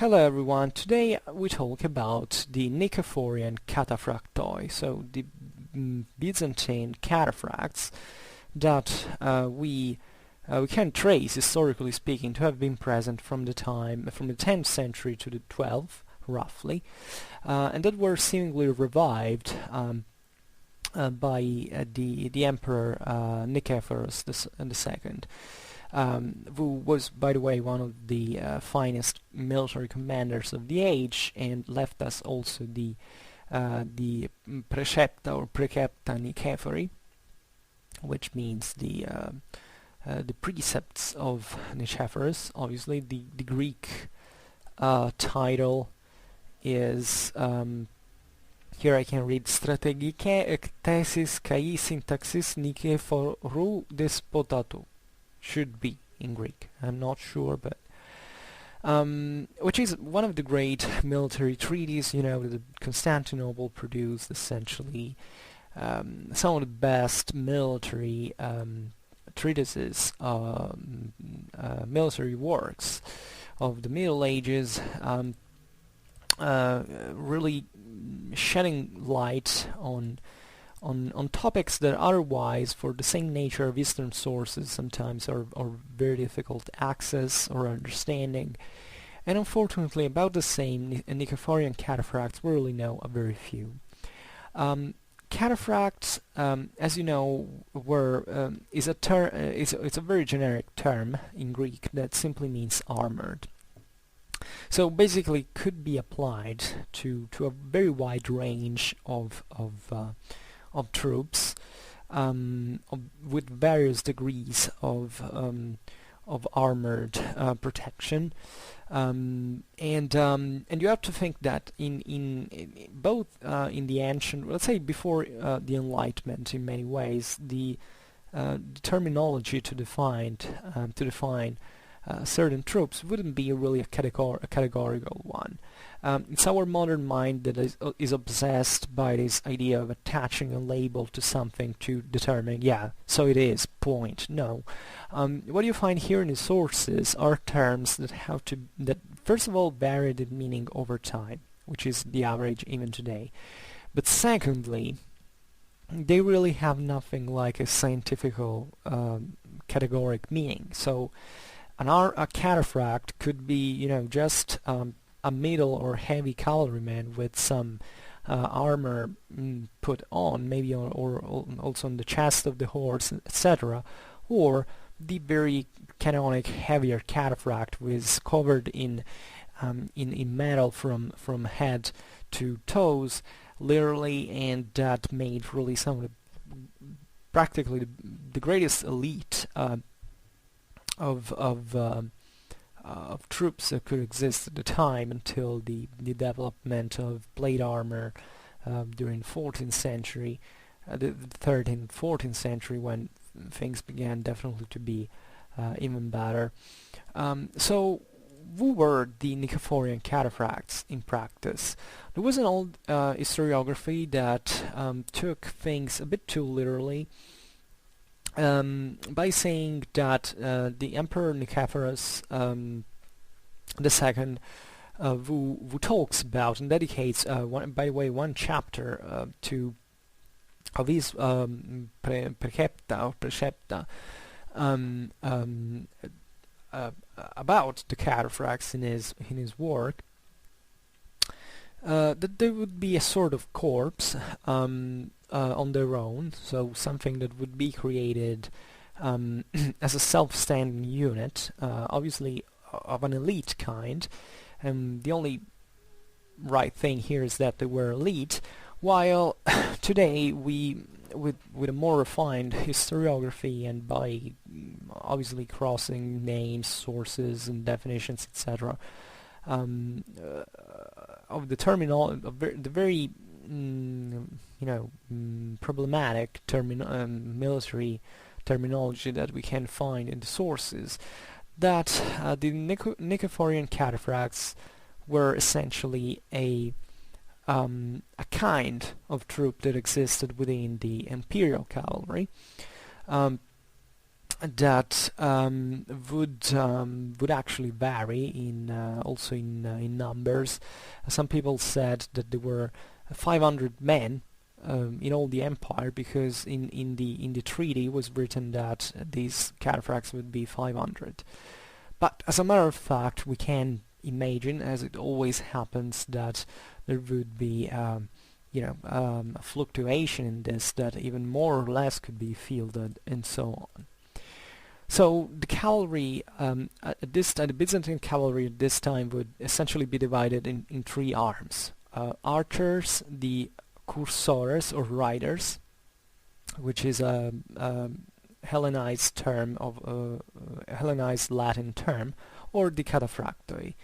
Hello everyone, today we talk about the Nikephorian Cataphracts, so the Byzantine cataphracts that we can trace, historically speaking, to have been present from the 10th century to the 12th, roughly, and that were seemingly revived by the Emperor Nikephorus II. Who was, by the way, one of the finest military commanders of the age, and left us also the Precepta or Precepta Nikephori, which means the precepts of Nicephorus. Obviously, the Greek title is here I can read Strategike Ekthesis Kai Syntaxis Nikephoru Despotatu. Should be in Greek. I'm not sure, but which is one of the great military treaties, that Constantinople produced. Essentially, some of the best military treatises, military works of the Middle Ages, really shedding light on topics that otherwise, for the same nature of Eastern sources, sometimes are very difficult to access or understanding. And unfortunately, about the same Nikephorian cataphracts we really know a very few. Cataphracts, as you know, is it's a very generic term in Greek that simply means armored. So basically, could be applied to a very wide range of troops, with various degrees of armored protection, and you have to think that in both in the ancient, let's say before the Enlightenment, in many ways, the terminology to define certain troops wouldn't be really a categorical one. It's our modern mind that is obsessed by this idea of attaching a label to something to determine, yeah, so it is, point. No. What you find here in the sources are terms that first of all varied in meaning over time, which is the average even today. But secondly, they really have nothing like a scientific categoric meaning. So a cataphract could be, just a middle or heavy cavalryman with some armor put on, maybe or also on the chest of the horse, etc., or the very canonic heavier cataphract was covered in metal from head to toes, literally, and that made really some of practically the greatest elite of troops that could exist at the time, until the development of plate armor during the 14th century, the 13th and 14th century, when things began definitely to be even better. So who were the Nikephorian cataphracts in practice? There was an old historiography that took things a bit too literally, by saying that the Emperor Nikephorus II, who talks about and dedicates, by the way, one chapter of his Precepta or Precepta about the cataphracts in his work, that there would be a sort of corps on their own, so something that would be created as a self-standing unit, obviously of an elite kind, and the only right thing here is that they were elite, while today with a more refined historiography, and by obviously crossing names, sources and definitions, etc., of the terminology, the very problematic military terminology that we can find in the sources, that the Nikephorian cataphracts were essentially a kind of troop that existed within the imperial cavalry. that would actually vary in also in numbers. Some people said that there were 500 men in all the empire, because in the treaty was written that these cataphracts would be 500. But as a matter of fact, we can imagine, as it always happens, that there would be a fluctuation in this, that even more or less could be fielded, and so on. So the cavalry at this time, the Byzantine cavalry at this time would essentially be divided in three arms: archers, the cursores or riders, which is a Hellenized term of Hellenized Latin term, or the cataphractoi.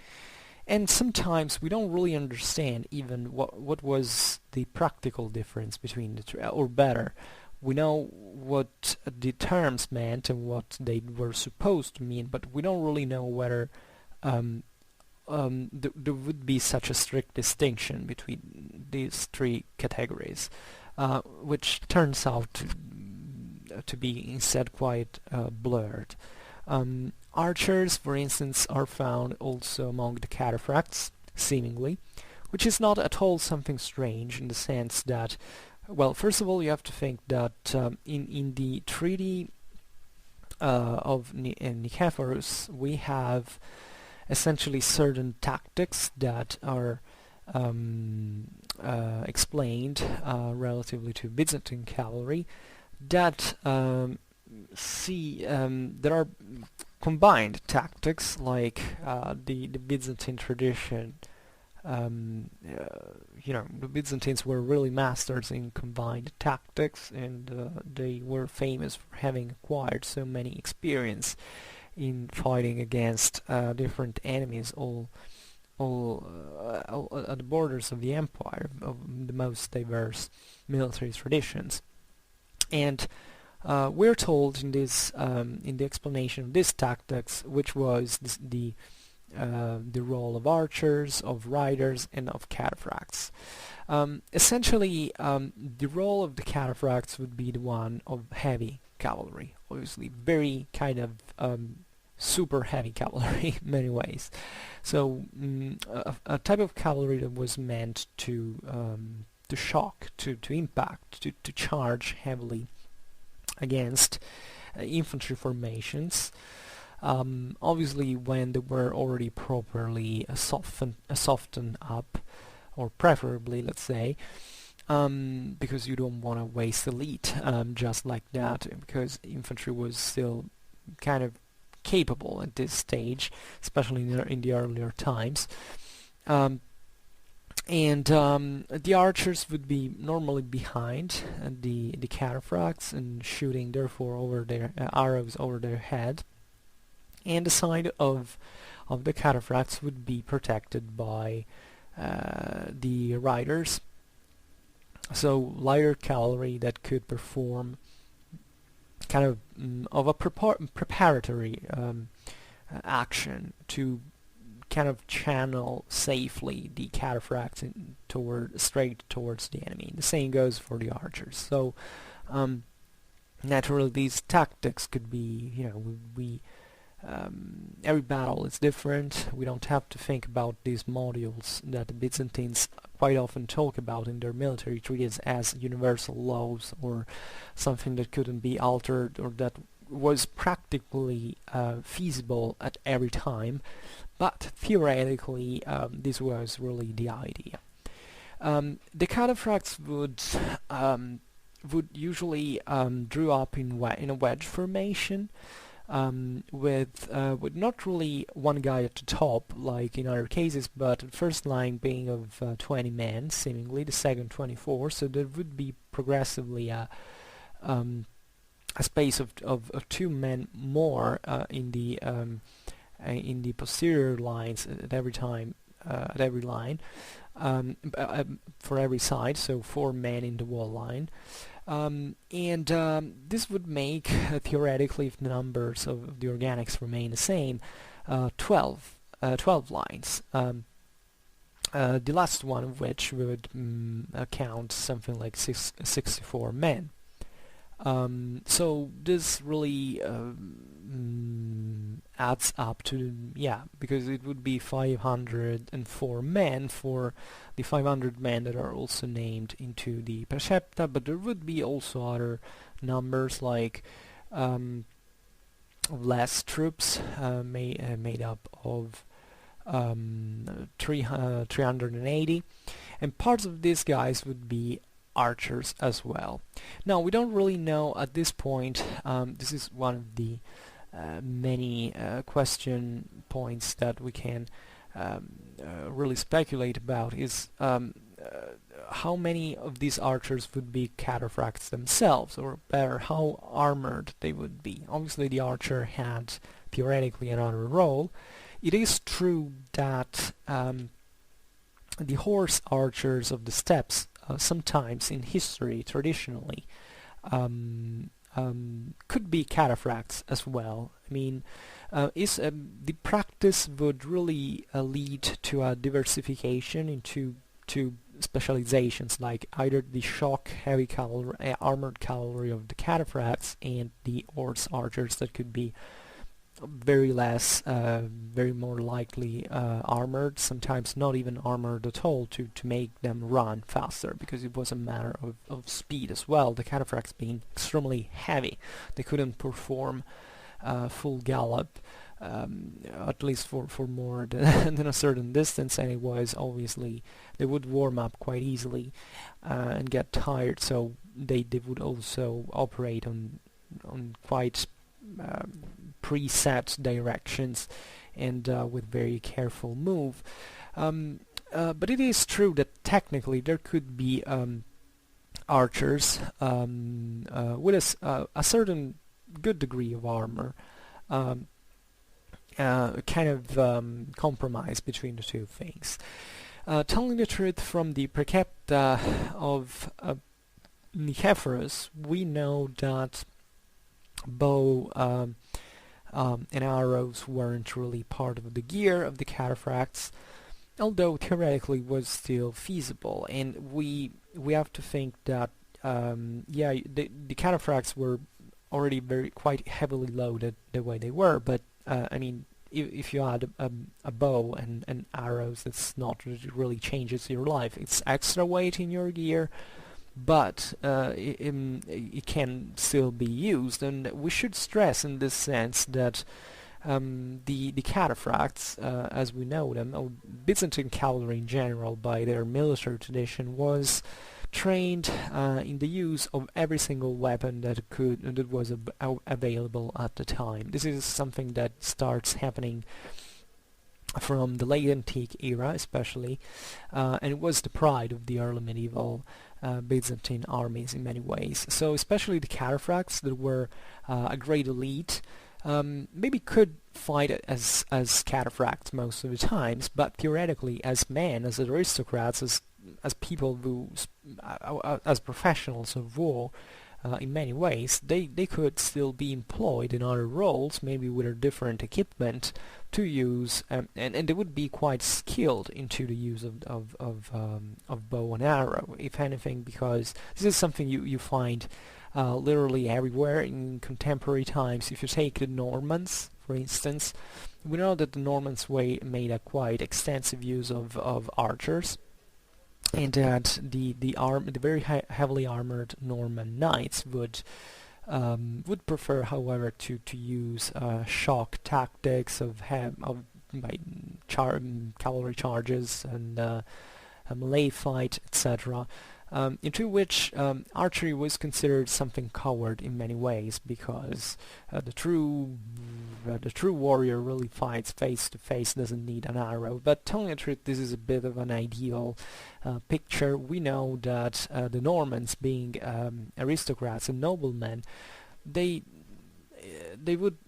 And sometimes we don't really understand even what was the practical difference between the two, or better, we know what the terms meant and what they were supposed to mean, but we don't really know whether there would be such a strict distinction between these three categories, which turns out to be instead quite blurred. Archers, for instance, are found also among the cataphracts, seemingly, which is not at all something strange, in the sense that, well, first of all, you have to think that in the treaty of Nikephorus, we have essentially certain tactics that are explained relatively to Byzantine cavalry, that there are combined tactics, like the Byzantine tradition. The Byzantines were really masters in combined tactics, and they were famous for having acquired so many experience in fighting against different enemies, all at the borders of the empire, of the most diverse military traditions. And we're told in this in the explanation of these tactics, which was the role of archers, of riders, and of cataphracts. Essentially, the role of the cataphracts would be the one of heavy cavalry, obviously very kind of super heavy cavalry in many ways. So a type of cavalry that was meant to shock, to impact, to charge heavily against infantry formations. Obviously, when they were already properly softened up, or preferably, let's say, because you don't want to waste elite just like that, because infantry was still kind of capable at this stage, especially in the earlier times. The archers would be normally behind the cataphracts and shooting therefore over their arrows over their head, and the side of the cataphracts would be protected by the riders, so lighter cavalry that could perform kind of a preparatory action to kind of channel safely the cataphracts straight towards the enemy. The same goes for the archers. So naturally, these tactics could be, every battle is different. We don't have to think about these modules that the Byzantines quite often talk about in their military treaties as universal laws, or something that couldn't be altered, or that was practically feasible at every time. But theoretically, this was really the idea. The cataphracts would usually draw up in a wedge formation, with not really one guy at the top like in other cases, but the first line being of 20 men, seemingly, the second 24. So there would be progressively a space of 2 men more in the posterior lines at every line, for every side, so 4 men in the wall line. This would make, theoretically, if the numbers of the organics remain the same, 12 lines. The last one of which would count something like 64 men. So this really adds up to, yeah, because it would be 504 men for the 500 men that are also named into the Percepta, but there would be also other numbers like less troops made up of 380, and parts of these guys would be archers as well. Now we don't really know at this point, this is one of the many question points that we can really speculate about, is how many of these archers would be cataphracts themselves, or better, how armored they would be. Obviously the archer had theoretically another role. It is true that the horse archers of the steppes sometimes in history, traditionally, could be cataphracts as well. I mean, the practice would really lead to a diversification into specializations, like either the shock heavy cavalry, armored cavalry of the cataphracts, and the horse archers that could be very less, very more likely armored, sometimes not even armored at all, to make them run faster, because it was a matter of speed as well. The cataphracts being extremely heavy, they couldn't perform full gallop, at least for more than a certain distance, and it was obviously, they would warm up quite easily and get tired, so they would also operate on quite preset directions and with very careful move. But it is true that technically there could be archers with a certain good degree of armor, kind of compromise between the two things. Telling the truth, from the Precepta of Nikephorus, we know that bow and arrows weren't really part of the gear of the cataphracts, although theoretically was still feasible. And we have to think that yeah, the cataphracts were already quite heavily loaded the way they were, but I mean, if you add a bow and arrows, that's not really changes your life. It's extra weight in your gear, but it can still be used. And we should stress in this sense that the cataphracts, as we know them, or Byzantine cavalry in general, by their military tradition, was trained in the use of every single weapon that was available at the time. This is something that starts happening from the late antique era, especially, and it was the pride of the early medieval Byzantine armies in many ways. So especially the cataphracts, that were a great elite, maybe could fight as cataphracts most of the times, but theoretically as men, as aristocrats, as people who, as professionals of war, in many ways, they could still be employed in other roles, maybe with a different equipment to use, and they would be quite skilled into the use of bow and arrow, if anything, because this is something you find literally everywhere in contemporary times. If you take the Normans, for instance, we know that the Normans made a quite extensive use of archers, and that the very heavily armored Norman knights would prefer, however, to use shock tactics of cavalry charges and melee fight, etc. Into which archery was considered something coward in many ways, because the true warrior really fights face to face, doesn't need an arrow. But telling the truth, this is a bit of an ideal picture. We know that the Normans, being aristocrats and noblemen, they would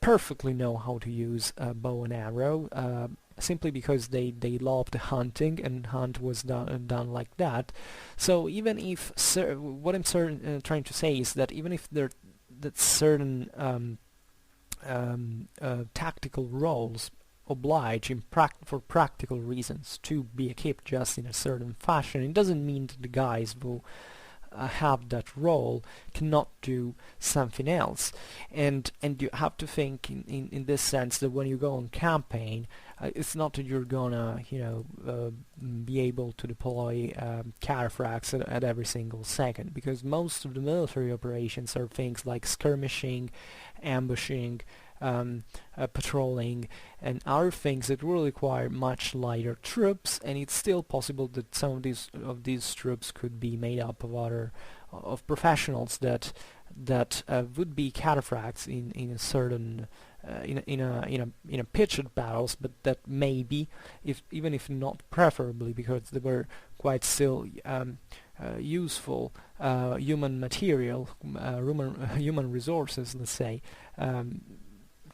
perfectly know how to use bow and arrow, simply because they loved hunting, and hunt was done like that. So even if what I'm trying to say is that even if that certain tactical roles oblige for practical reasons to be equipped just in a certain fashion, it doesn't mean that the guys have that role cannot do something else. And you have to think in this sense that when you go on campaign, it's not that you're gonna be able to deploy cataphracts at every single second, because most of the military operations are things like skirmishing, ambushing, patrolling, and other things that will require much lighter troops, and it's still possible that some of these troops could be made up of professionals that would be cataphracts in a certain in a pitched battles, but that maybe, even if not preferably, because they were quite still useful human material, human resources, let's say,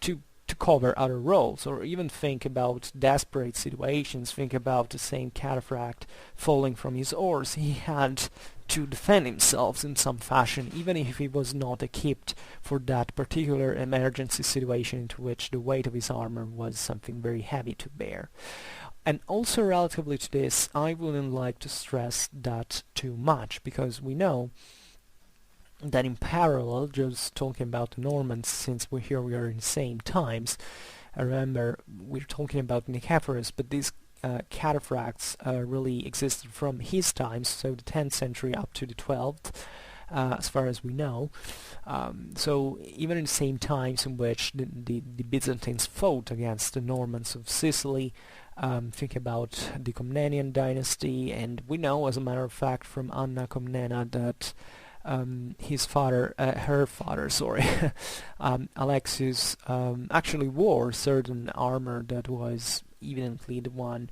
to cover other roles. Or even think about desperate situations. Think about the same cataphract falling from his horse. He had to defend himself in some fashion, even if he was not equipped for that particular emergency situation into which the weight of his armor was something very heavy to bear. And also relatively to this, I wouldn't like to stress that too much, because we know that in parallel, just talking about the Normans, since we are in the same times, remember we're talking about Nikephorus, but these cataphracts really existed from his times, so the 10th century up to the 12th, as far as we know. So even in the same times in which the Byzantines fought against the Normans of Sicily, think about the Komnenian dynasty, and we know, as a matter of fact, from Anna Komnena that her father, Alexius, actually wore certain armor that was evidently the one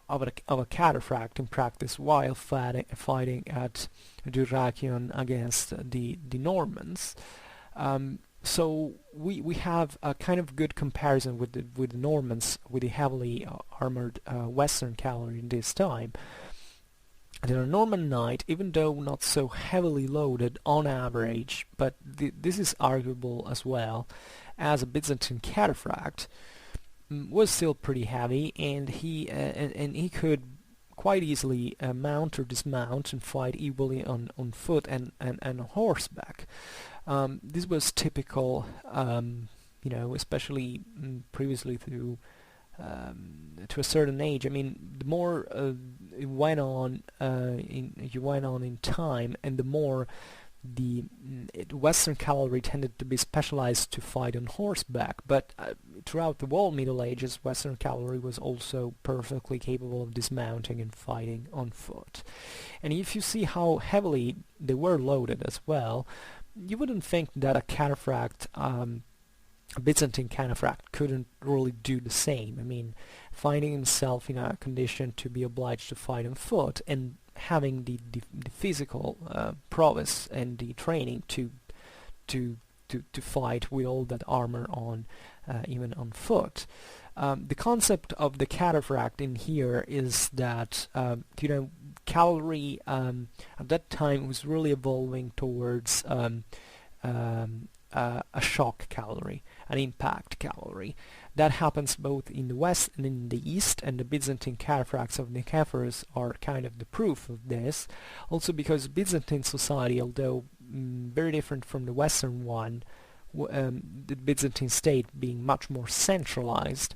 of a cataphract in practice while fighting at Dyrrhachion against the Normans. So we have a kind of good comparison with the Normans, with the heavily armored Western cavalry in this time. The Norman knight, even though not so heavily loaded on average, but this is arguable as well, as a Byzantine cataphract, was still pretty heavy, and he could quite easily mount or dismount and fight equally on foot and on horseback. This was typical, especially previously to a certain age. I mean, the more you went on in time, and the more the Western cavalry tended to be specialized to fight on horseback. But throughout the whole Middle Ages, Western cavalry was also perfectly capable of dismounting and fighting on foot. And if you see how heavily they were loaded as well, you wouldn't think that a cataphract, a Byzantine cataphract, couldn't really do the same. I mean, finding himself in a condition to be obliged to fight on foot, and having the physical prowess and the training to fight with all that armor on, even on foot. The concept of the cataphract in here is that cavalry at that time was really evolving towards a shock cavalry, an impact cavalry. That happens both in the west and in the east, and the Byzantine cataphracts of Nikephorus are kind of the proof of this. Also because Byzantine society, although very different from the Western one, the Byzantine state being much more centralized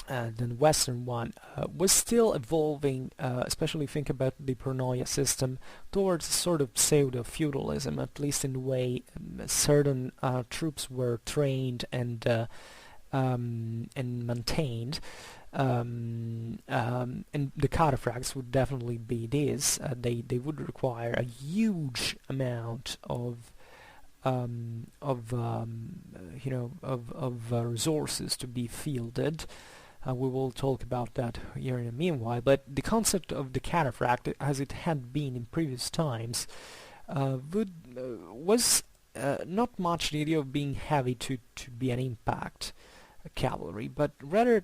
than the Western one, was still evolving, especially think about the Pronoia system, towards a sort of pseudo-feudalism, at least in the way certain troops were trained and maintained. And the cataphracts would definitely be this. They would require a huge amount of resources to be fielded. We will talk about that here in a meanwhile, but the concept of the cataphract, as it had been in previous times, was not much the idea of being heavy to be an impact cavalry, but rather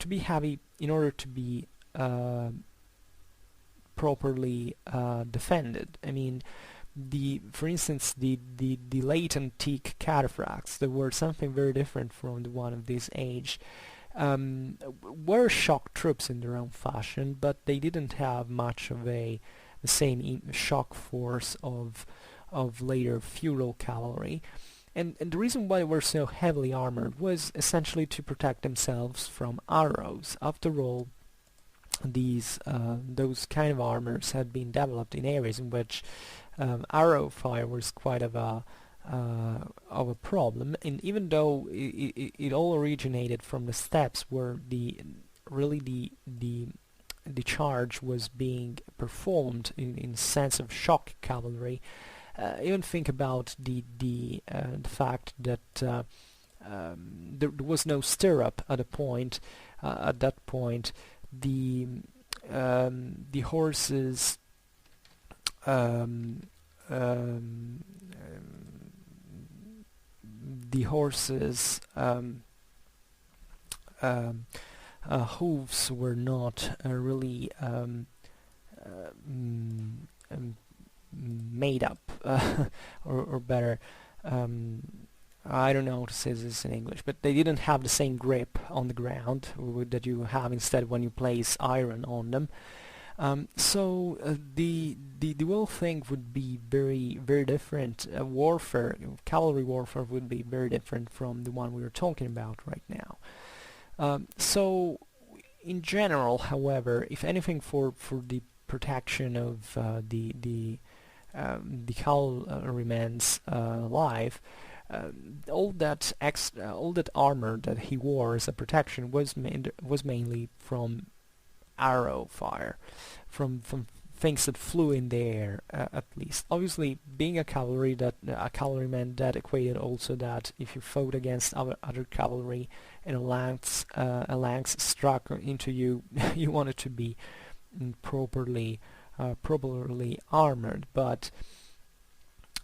to be heavy in order to be properly defended. I mean, for instance, the late antique cataphracts, that were something very different from the one of this age, were shock troops in their own fashion, but they didn't have much of a shock force of later feudal cavalry. And the reason why they were so heavily armored was essentially to protect themselves from arrows. After all, those kind of armors had been developed in areas in which arrow fire was quite of a problem. And even though it all originated from the steppes, where the charge was being performed in sense of shock cavalry. Even think about the fact that there was no stirrup at that point. The horses hooves were not really made up, or better, I don't know how to say this in English, but they didn't have the same grip on the ground that you have instead when you place iron on them. So the whole thing would be very, very different. Cavalry warfare would be very different from the one we were talking about right now. So in general, however, if anything, for the protection of the cavalryman's life, all that armor that he wore as a protection was mainly from arrow fire, from things that flew in the air, at least. Obviously, being a cavalryman, that equated also that if you fought against other cavalry and a lance struck into you, you wanted to be properly armored. But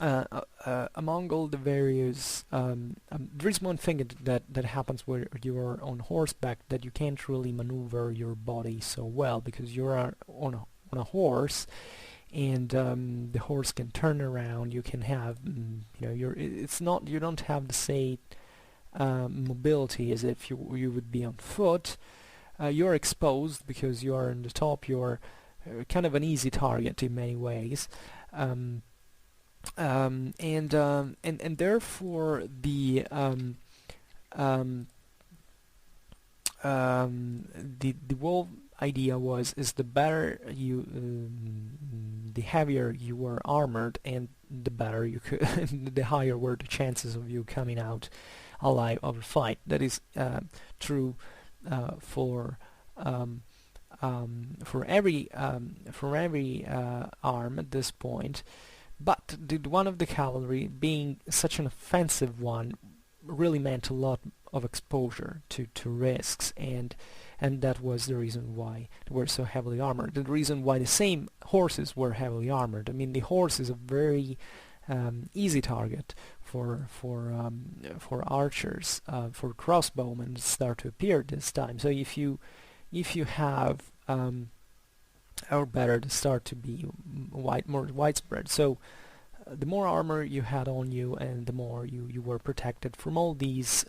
among all the various, there is one thing that happens where you are on horseback, that you can't really maneuver your body so well, because you are on a horse, and the horse can turn around. You can have, you don't have the same mobility as if you would be on foot. You're exposed because you are on the top. You're kind of an easy target in many ways. And therefore the whole idea is the better the heavier you were armored, and the better you could, the higher were the chances of you coming out alive of a fight. That is true for every arm at this point. But the one of the cavalry, being such an offensive one, really meant a lot of exposure to risks, and that was the reason why they were so heavily armored. The reason why the same horses were heavily armored. I mean, the horse is a very easy target for archers, for crossbowmen to start to appear this time. So if you have or better to start to be more widespread. So the more armor you had on you, and the more you were protected from all these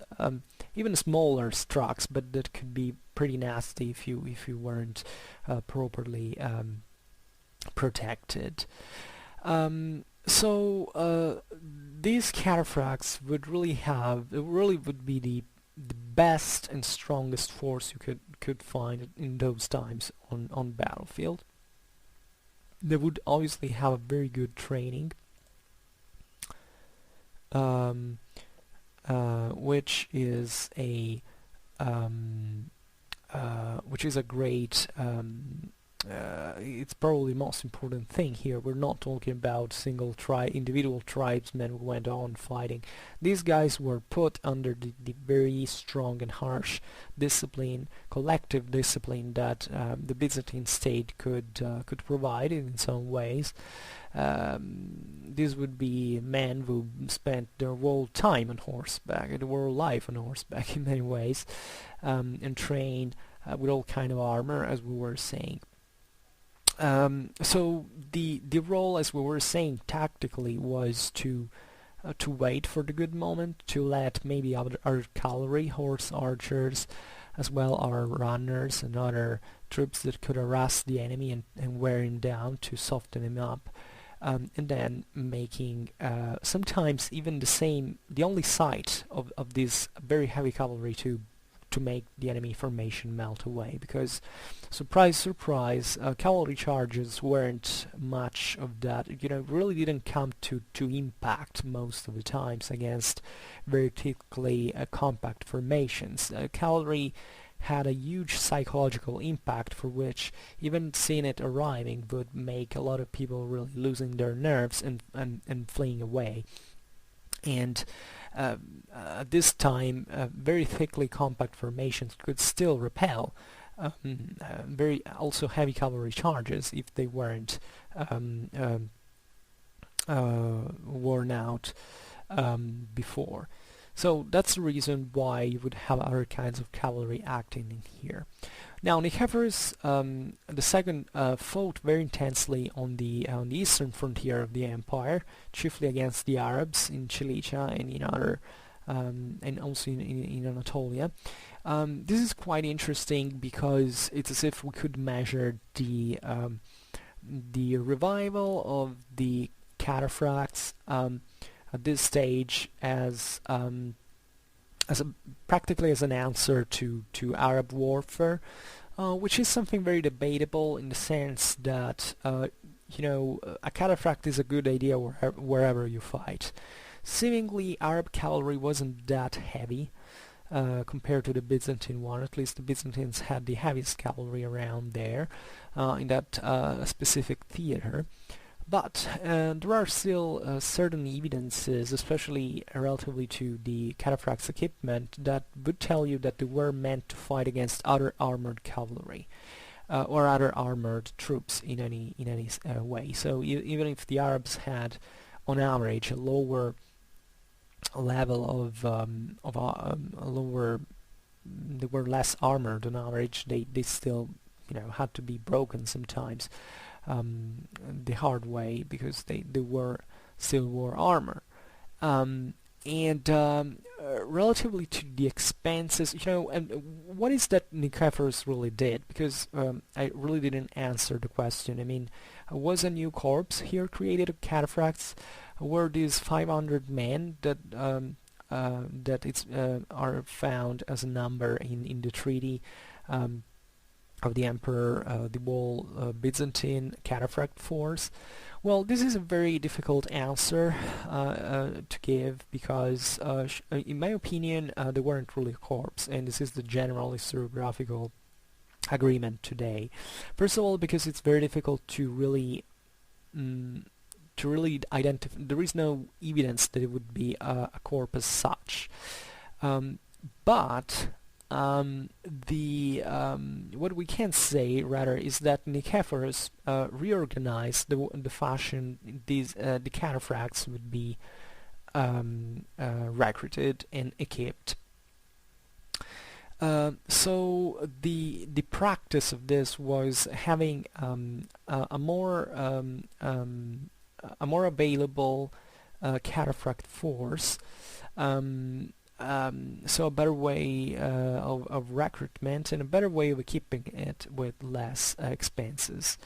even smaller strokes, but that could be pretty nasty if you weren't properly protected. So these cataphracts would really be the best and strongest force you could find in those times on battlefield. They would obviously have a very good training, which is a great. It's probably the most important thing here. We're not talking about individual tribesmen who went on fighting. These guys were put under the very strong and harsh discipline, collective discipline that the Byzantine state could provide in some ways. These would be men who spent their whole time on horseback, their whole life on horseback in many ways, and trained with all kind of armor, as we were saying. So the role, as we were saying, tactically was to wait for the good moment, to let maybe other cavalry, horse archers, as well are runners and other troops that could harass the enemy and wear him down to soften him up. And then making sometimes even the only sight of this very heavy cavalry to make the enemy formation melt away, because surprise surprise, cavalry charges weren't much of that, really didn't come to impact most of the times against very thickly compact formations. Cavalry had a huge psychological impact, for which even seeing it arriving would make a lot of people really losing their nerves and fleeing away. And at this time, very thickly compact formations could still repel very also heavy cavalry charges if they weren't worn out before. So that's the reason why you would have other kinds of cavalry acting in here. Now, Nikephorus the second fought very intensely on the eastern frontier of the empire, chiefly against the Arabs in Cilicia and in other and also in Anatolia. This is quite interesting because it's as if we could measure the revival of the Cataphracts at this stage as practically as an answer to Arab warfare, which is something very debatable in the sense that a cataphract is a good idea wherever you fight. Seemingly, Arab cavalry wasn't that heavy compared to the Byzantine one. At least the Byzantines had the heaviest cavalry around there in that specific theater. But there are still certain evidences, especially relatively to the cataphracts equipment, that would tell you that they were meant to fight against other armored cavalry or other armored troops in any way. So even if the Arabs had, on average, a lower level of they were less armored on average, they still had to be broken sometimes the hard way, because they still wore armor. And relatively to the expenses, and what is that Nikephorus really did? Because I really didn't answer the question. I mean, was a new corps here created of cataphracts? Were these 500 men that are found as a number in the treaty of the emperor, the whole Byzantine cataphract force? Well, this is a very difficult answer to give, because in my opinion they weren't really a corps, and this is the general historiographical agreement today. First of all, because it's very difficult to really identify. There is no evidence that it would be a corps as such, but what we can say rather is that Nikephorus reorganized the fashion the cataphracts would be recruited and equipped. So the practice of this was having a more available cataphract force. So a better way of recruitment and a better way of equipping it with less expenses.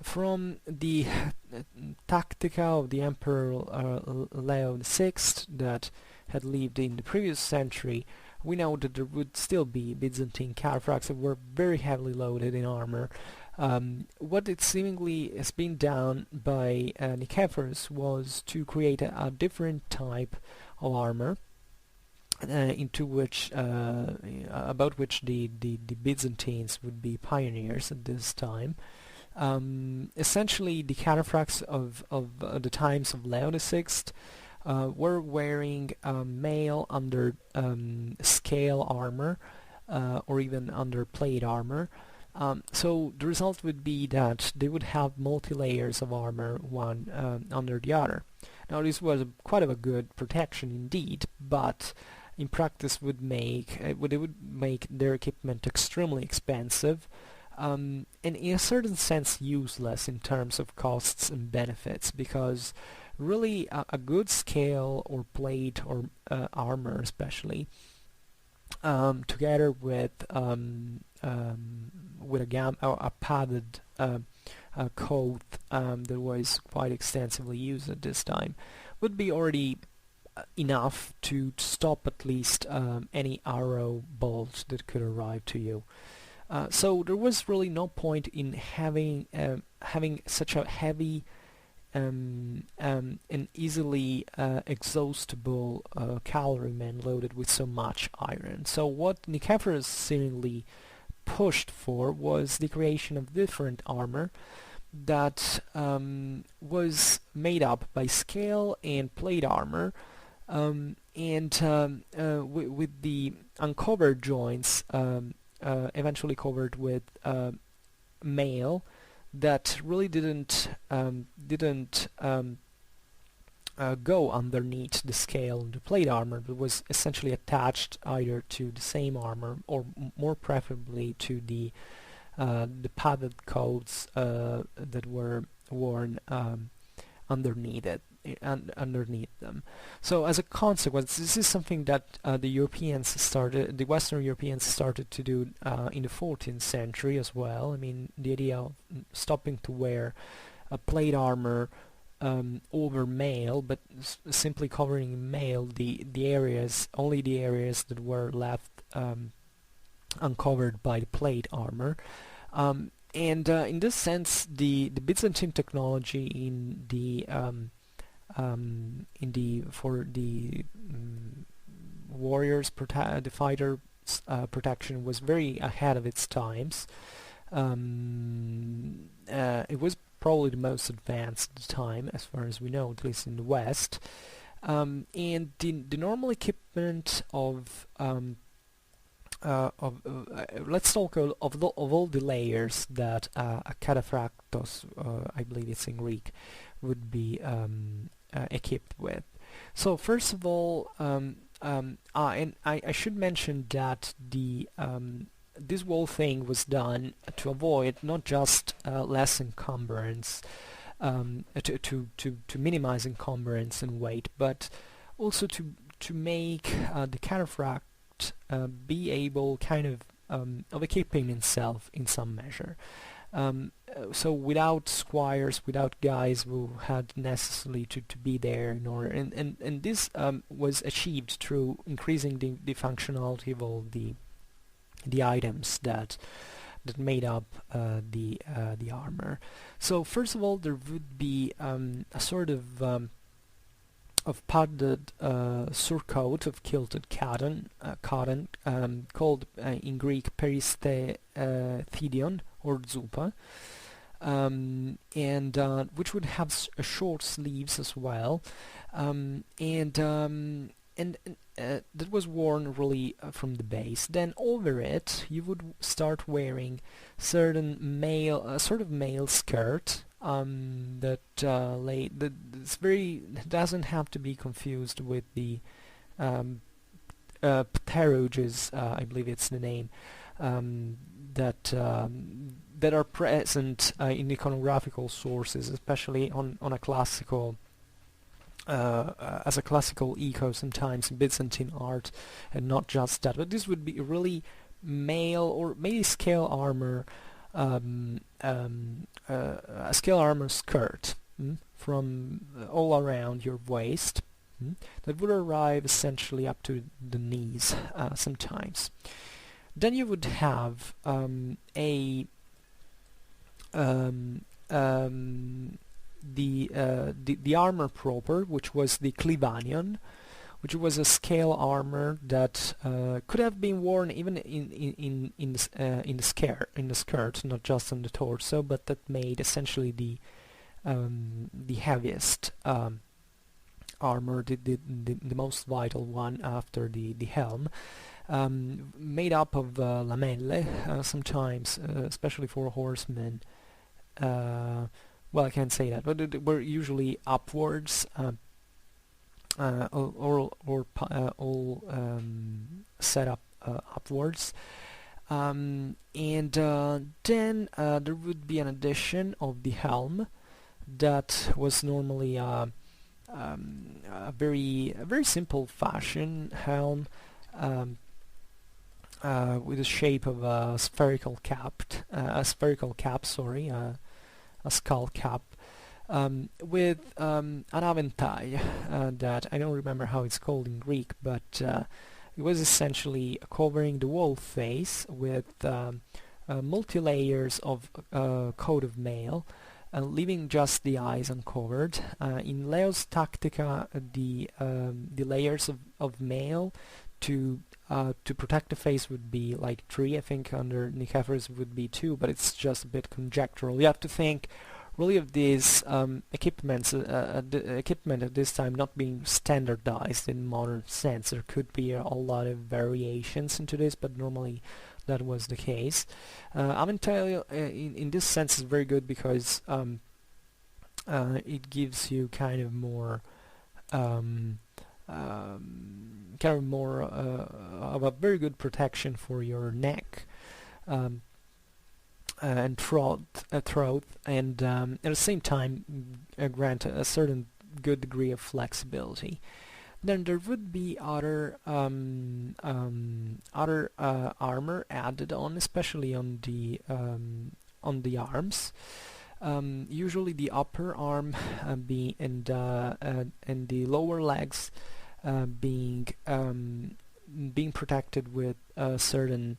From the tactica of the Emperor Leo VI that had lived in the previous century, we know that there would still be Byzantine cataphracts that were very heavily loaded in armor. What it seemingly has been done by Nikephorus was to create a different type of armor, into which about which the Byzantines would be pioneers at this time. Essentially, the cataphracts of the times of Leo VI were wearing mail under scale armor or even under plate armor. So the result would be that they would have multi-layers of armor, one under the other. Now, this was quite a good protection indeed, but in practice would make their equipment extremely expensive, and in a certain sense useless in terms of costs and benefits, because really a good scale or plate or armor especially together with a padded coat that was quite extensively used at this time, would be already enough to stop at least any arrow bolt that could arrive to you. So there was really no point in having such a heavy and easily exhaustible cavalryman loaded with so much iron. So what Nikephorus seemingly pushed for was the creation of different armor that was made up by scale and plate armor, with the uncovered joints eventually covered with mail that really didn't go underneath the scale and the plate armor, but was essentially attached either to the same armor or more preferably to the padded coats that were worn underneath it. Underneath them. So as a consequence, this is something that the Western Europeans started to do in the 14th century as well. I mean, the idea of stopping to wear a plate armor over mail, but simply covering in mail only the areas that were left uncovered by the plate armor. In this sense, the Byzantine technology for the warriors, the fighter protection was very ahead of its times. It was probably the most advanced at the time, as far as we know, at least in the West. And the normal equipment of let's talk of all the layers that a cataphractos, I believe it's in Greek, would be equipped with. So first of all, and I should mention that this whole thing was done to avoid not just less encumbrance, to minimize encumbrance and weight, but also to make the cataphract be able kind of equipping itself in some measure. So without squires, without guys who had necessarily to be there in order, and this was achieved through increasing the functionality of all the items that made up the armor. So first of all, there would be a sort of padded surcoat of quilted cotton called in Greek peristheidon or zupa, which would have short sleeves as well, that was worn really from the base. Then over it you would start wearing sort of male skirt that doesn't have to be confused with the pteroges, I believe it's the name, that are present in iconographical sources, especially on a classical as a classical echo sometimes in Byzantine art, and not just that. But this would be really male or maybe scale armor, a scale armor skirt from all around your waist that would arrive essentially up to the knees sometimes. Then you would have the armor proper, which was the clivanion, which was a scale armor that could have been worn even in the skirt, not just on the torso, but that made essentially the heaviest armor, the most vital one after the helm, made up of lamelle, sometimes, especially for horsemen. Well, I can't say that, but they were usually upwards, all set up upwards. Then there would be an addition of the helm that was normally a very simple fashion helm, with the shape of a spherical cap, sorry, a skull cap, with an aventai that I don't remember how it's called in Greek, but it was essentially covering the whole face with multi-layers of coat of mail, leaving just the eyes uncovered. In Leo's Tactica, the layers of mail to protect the face would be like 3. I think under Nikephorian would be 2, but it's just a bit conjectural. You have to think really of these equipment at this time not being standardized in modern sense. There could be a lot of variations into this, but normally that was the case. Avental in this sense is very good because it gives you kind of more of a very good protection for your neck and throat, and at the same time grant a certain good degree of flexibility. Then there would be other armor added on, especially on the arms. Usually the upper arm and the lower legs being protected with a certain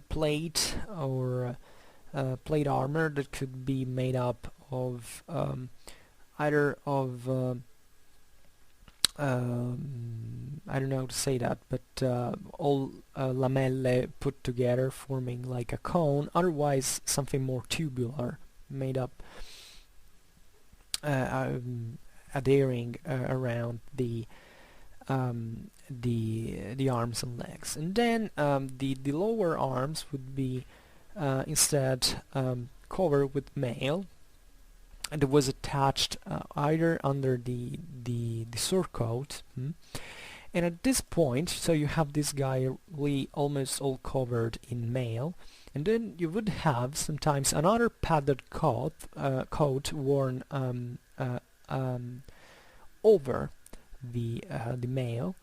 plate or plate armor that could be made up of either of I don't know how to say that, but all lamelle put together forming like a cone, otherwise something more tubular made up adhering around the arms and legs. And then the lower arms would be instead covered with mail, and it was attached either under the surcoat, and at this point, so you have this guy really almost all covered in mail, and then you would have sometimes another padded coat worn over the mail,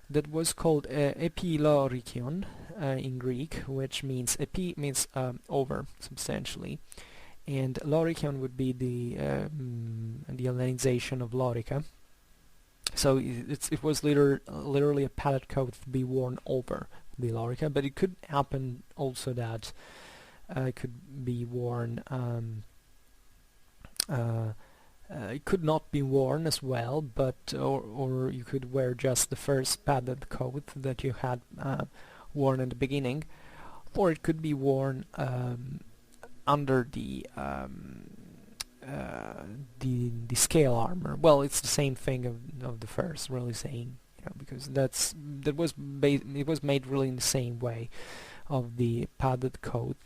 that was called epilorikion in Greek, which means epi means over substantially, and lorikion would be the Hellenization of lorica. So it was literally a padded coat to be worn over the lorica, but it could happen also that it could be worn. It could not be worn as well, but or you could wear just the first padded coat that you had worn in the beginning, or it could be worn under the scale armor. Well, it's the same thing of the first, really saying, because it was made really in the same way of the padded coat.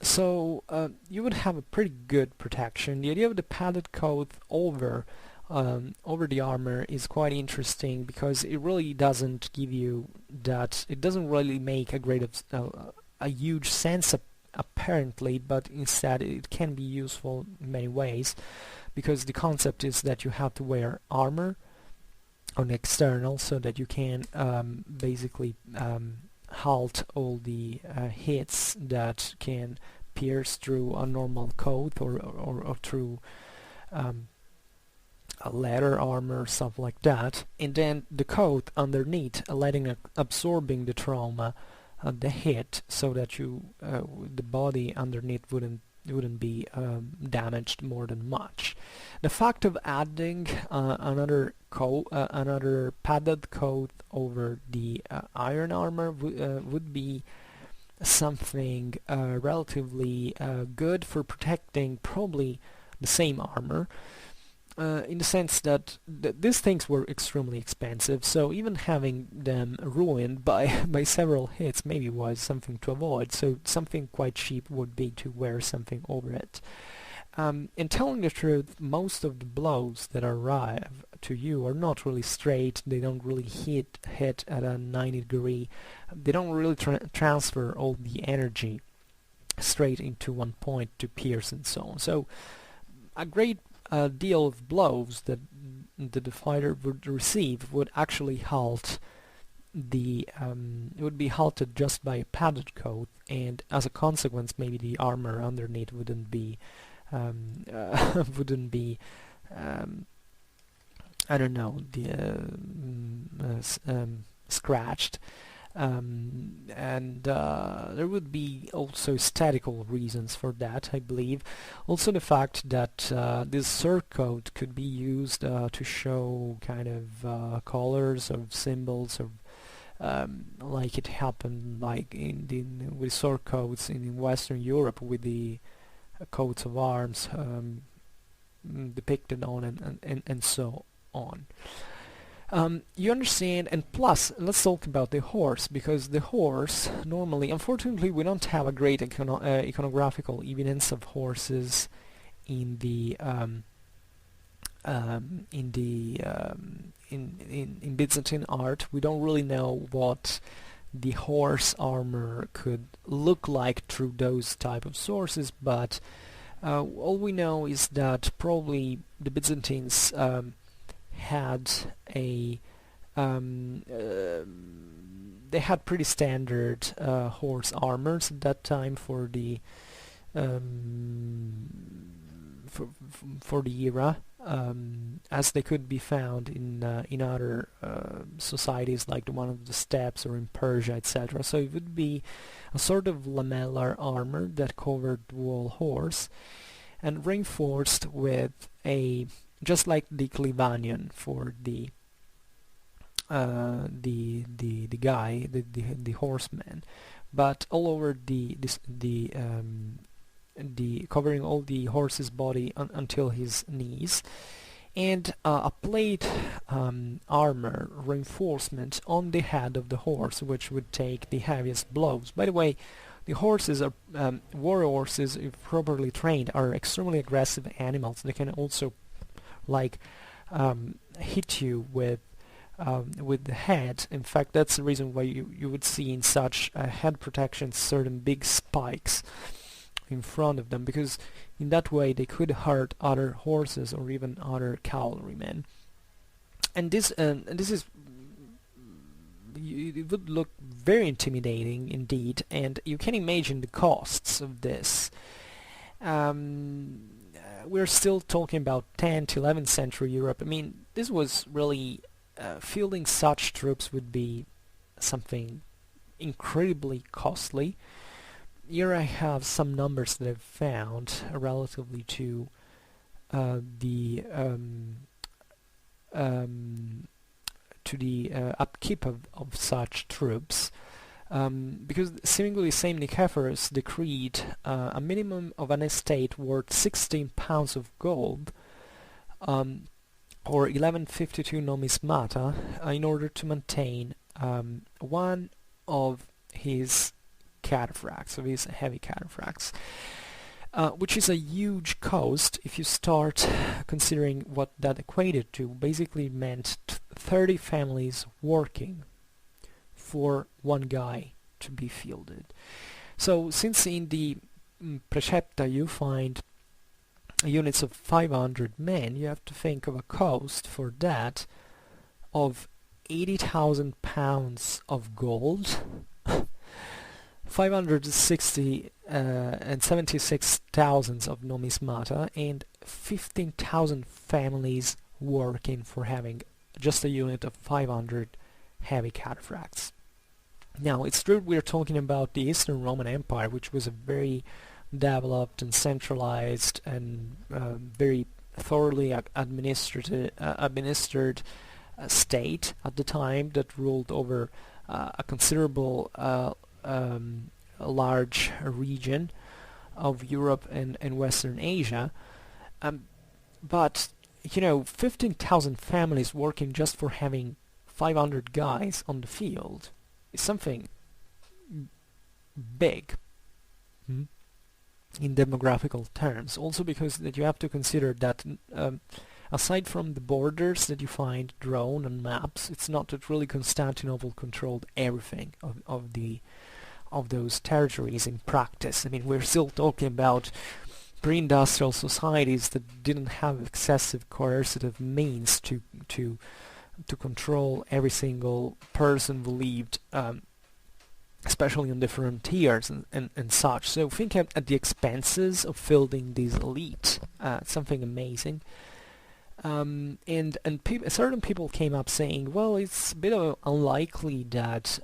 So you would have a pretty good protection. The idea of the padded coat over the armor is quite interesting, because it really doesn't give you that. It doesn't really make a huge sense apparently, but instead it can be useful in many ways, because the concept is that you have to wear armor on external so that you can basically halt all the hits that can pierce through a normal coat or through a leather armor, stuff like that, and then the coat underneath absorbing the trauma, the hit, so that the body underneath wouldn't be damaged more than much. The fact of adding another padded coat over the iron armor would be something relatively good for protecting probably the same armor, in the sense that these things were extremely expensive, so even having them ruined by several hits maybe was something to avoid. So something quite cheap would be to wear something over it. In telling the truth, most of the blows that arrive to you are not really straight. They don't really hit at a 90 degree. They don't really transfer all the energy straight into one point to pierce and so on. So a great deal of blows that that the fighter would receive would actually halt it would be halted just by a padded coat, and as a consequence maybe the armor underneath wouldn't be wouldn't be I don't know, scratched, and there would be also statical reasons for that, I believe. Also the fact that this surcoat could be used to show kind of colors of symbols of like it happened like with surcoats in Western Europe with the coats of arms depicted on and so on. You understand, and plus let's talk about the horse, because the horse normally, unfortunately, we don't have a great iconographical evidence of horses in the in Byzantine art. We don't really know what the horse armor could look like through those type of sources, but all we know is that probably the Byzantines had a they had pretty standard horse armors at that time for the for the era, as they could be found in other societies like the one of the steppes or in Persia, etc. So it would be a sort of lamellar armor that covered the whole horse and reinforced with a, just like the Clivanion for the guy, the horseman, but all over the covering all the horse's body until his knees, and a plate armor reinforcement on the head of the horse, which would take the heaviest blows. By the way, the horses are war horses, if properly trained, are extremely aggressive animals. They can also like hit you with the head. In fact, that's the reason why you would see in such head protections certain big spikes in front of them, because in that way they could hurt other horses or even other cavalrymen. And this is, it would look very intimidating indeed, and you can imagine the costs of this. We're still talking about 10th to 11th century Europe. I mean, this was really fielding such troops would be something incredibly costly. Here I have some numbers that I've found relatively to the upkeep of such troops, because seemingly same Nikephorus decreed a minimum of an estate worth 16 pounds of gold, or 1152 numismata, in order to maintain one of his cataphracts, of his heavy cataphracts, which is a huge cost if you start considering what that equated to. Basically meant 30 families working for one guy to be fielded. So since in the Precepta you find units of 500 men, you have to think of a cost for that of 80,000 pounds of gold, 560 and 76,000 of numismata, and 15,000 families working for having just a unit of 500 heavy cataphracts. Now, it's true we're talking about the Eastern Roman Empire, which was a very developed and centralized and very thoroughly administered state at the time, that ruled over a considerable a large region of Europe and Western Asia, but you know, 15,000 families working just for having 500 guys on the field is something big in demographical terms. Also because that you have to consider that aside from the borders that you find drawn on maps, it's not that really Constantinople controlled everything of those territories in practice. I mean, we're still talking about pre-industrial societies that didn't have excessive coercive means to control every single person who lived, especially on the frontiers and such. So think at the expenses of building this elite, something amazing. Certain people came up saying, well, it's a bit unlikely that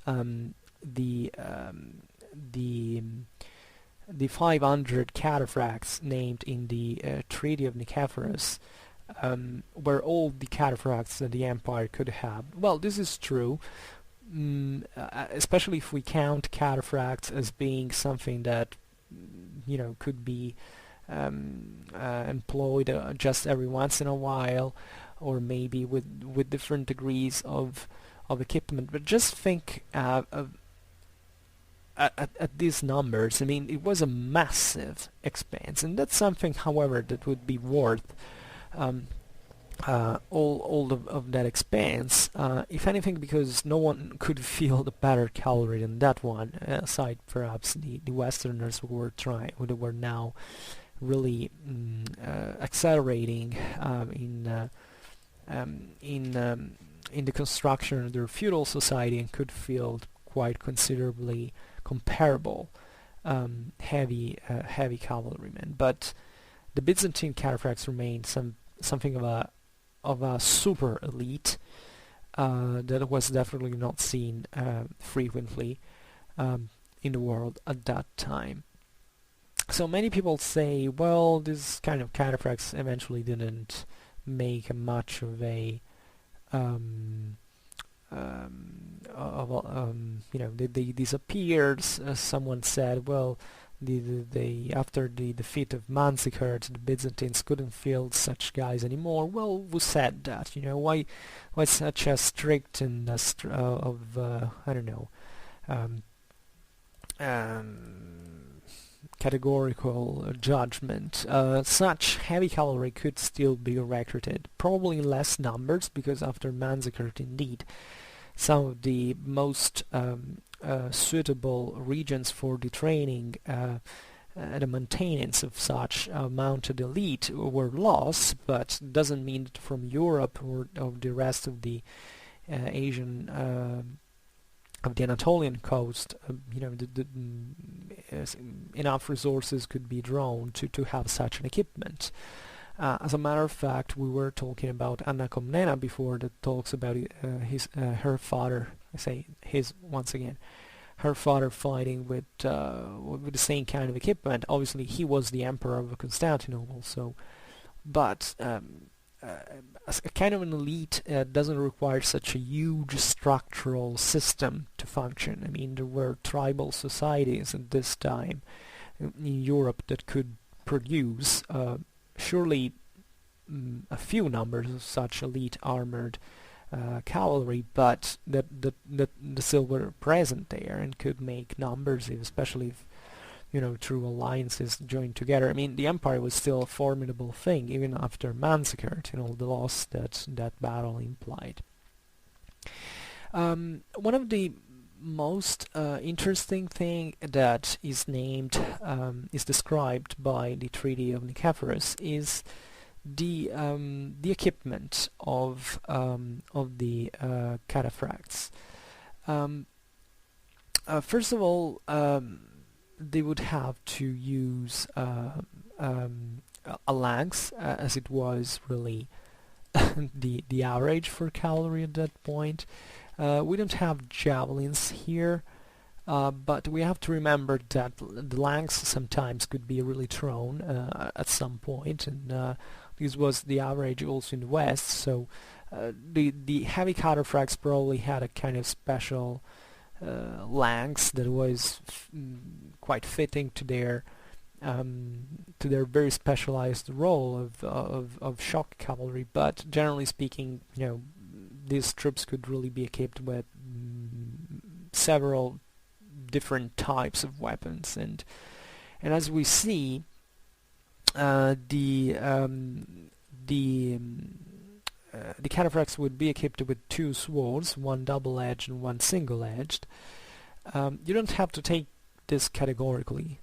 the 500 cataphracts named in the Treaty of Nikephorus were all the cataphracts that the empire could have. Well, this is true, especially if we count cataphracts as being something that could be employed just every once in a while, or maybe with different degrees of equipment. But just think at these numbers. I mean, it was a massive expense, and that's something, however, that would be worth all of that expense, if anything, because no one could field a better cavalry than that one, aside perhaps the Westerners who were now really accelerating in the construction of their feudal society, and could field quite considerably comparable heavy cavalrymen. But the Byzantine cataphracts remained something of a super elite that was definitely not seen frequently in the world at that time. So many people say, well, this kind of cataphracts eventually didn't make much of a they disappeared. Someone said, well, after the defeat of Manzikert, the Byzantines couldn't field such guys anymore. Well, who said that? Why such a strict and categorical judgment? Such heavy cavalry could still be recruited, probably in less numbers, because after Manzikert, indeed, some of the most suitable regions for the training and the maintenance of such mounted elite were lost, but doesn't mean that from Europe or of the rest of the Asian of the Anatolian coast, enough resources could be drawn to have such an equipment. As a matter of fact, we were talking about Anna Komnena before, that talks about her father. I say his once again. Her father fighting with the same kind of equipment. Obviously, he was the emperor of Constantinople. So, but as a kind of an elite doesn't require such a huge structural system to function. I mean, there were tribal societies at this time in Europe that could produce surely a few numbers of such elite armored cavalry, but that still were present there and could make numbers, especially if through alliances joined together. I mean, the empire was still a formidable thing even after Manzikert, the loss that battle implied. One of the most interesting thing that is described by the Treaty of Nikephorus is the equipment of the cataphracts. First of all, they would have to use a lance, as it was really the average for cavalry at that point. We don't have javelins here, but we have to remember that the lance sometimes could be really thrown at some point, and this was the average also in the West. So the heavy cataphracts probably had a kind of special lance that was quite fitting to their very specialized role of shock cavalry. But generally speaking, these troops could really be equipped with several different types of weapons, and as we see, the cataphracts would be equipped with two swords, one double-edged and one single-edged. You don't have to take this categorically,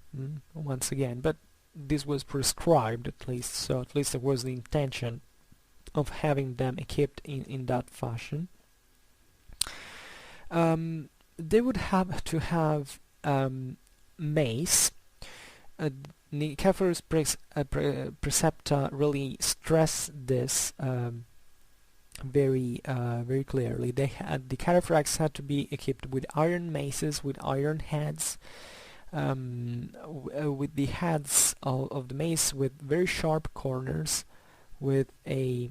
once again, but this was prescribed at least, so at least it was the intention of having them equipped in that fashion. They would have to have mace. Nikephorian Precepta really stress this very clearly. The Cataphracts had to be equipped with iron maces, with iron heads, with the heads of the mace with very sharp corners, with a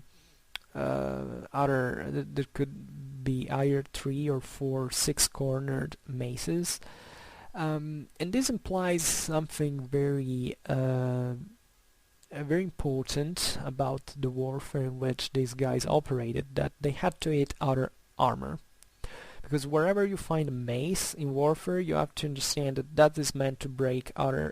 that could be either 3 or 4 6-cornered maces. And this implies something very important about the warfare in which these guys operated, that they had to hit outer armor. Because wherever you find a mace in warfare, you have to understand that that is meant to break armor.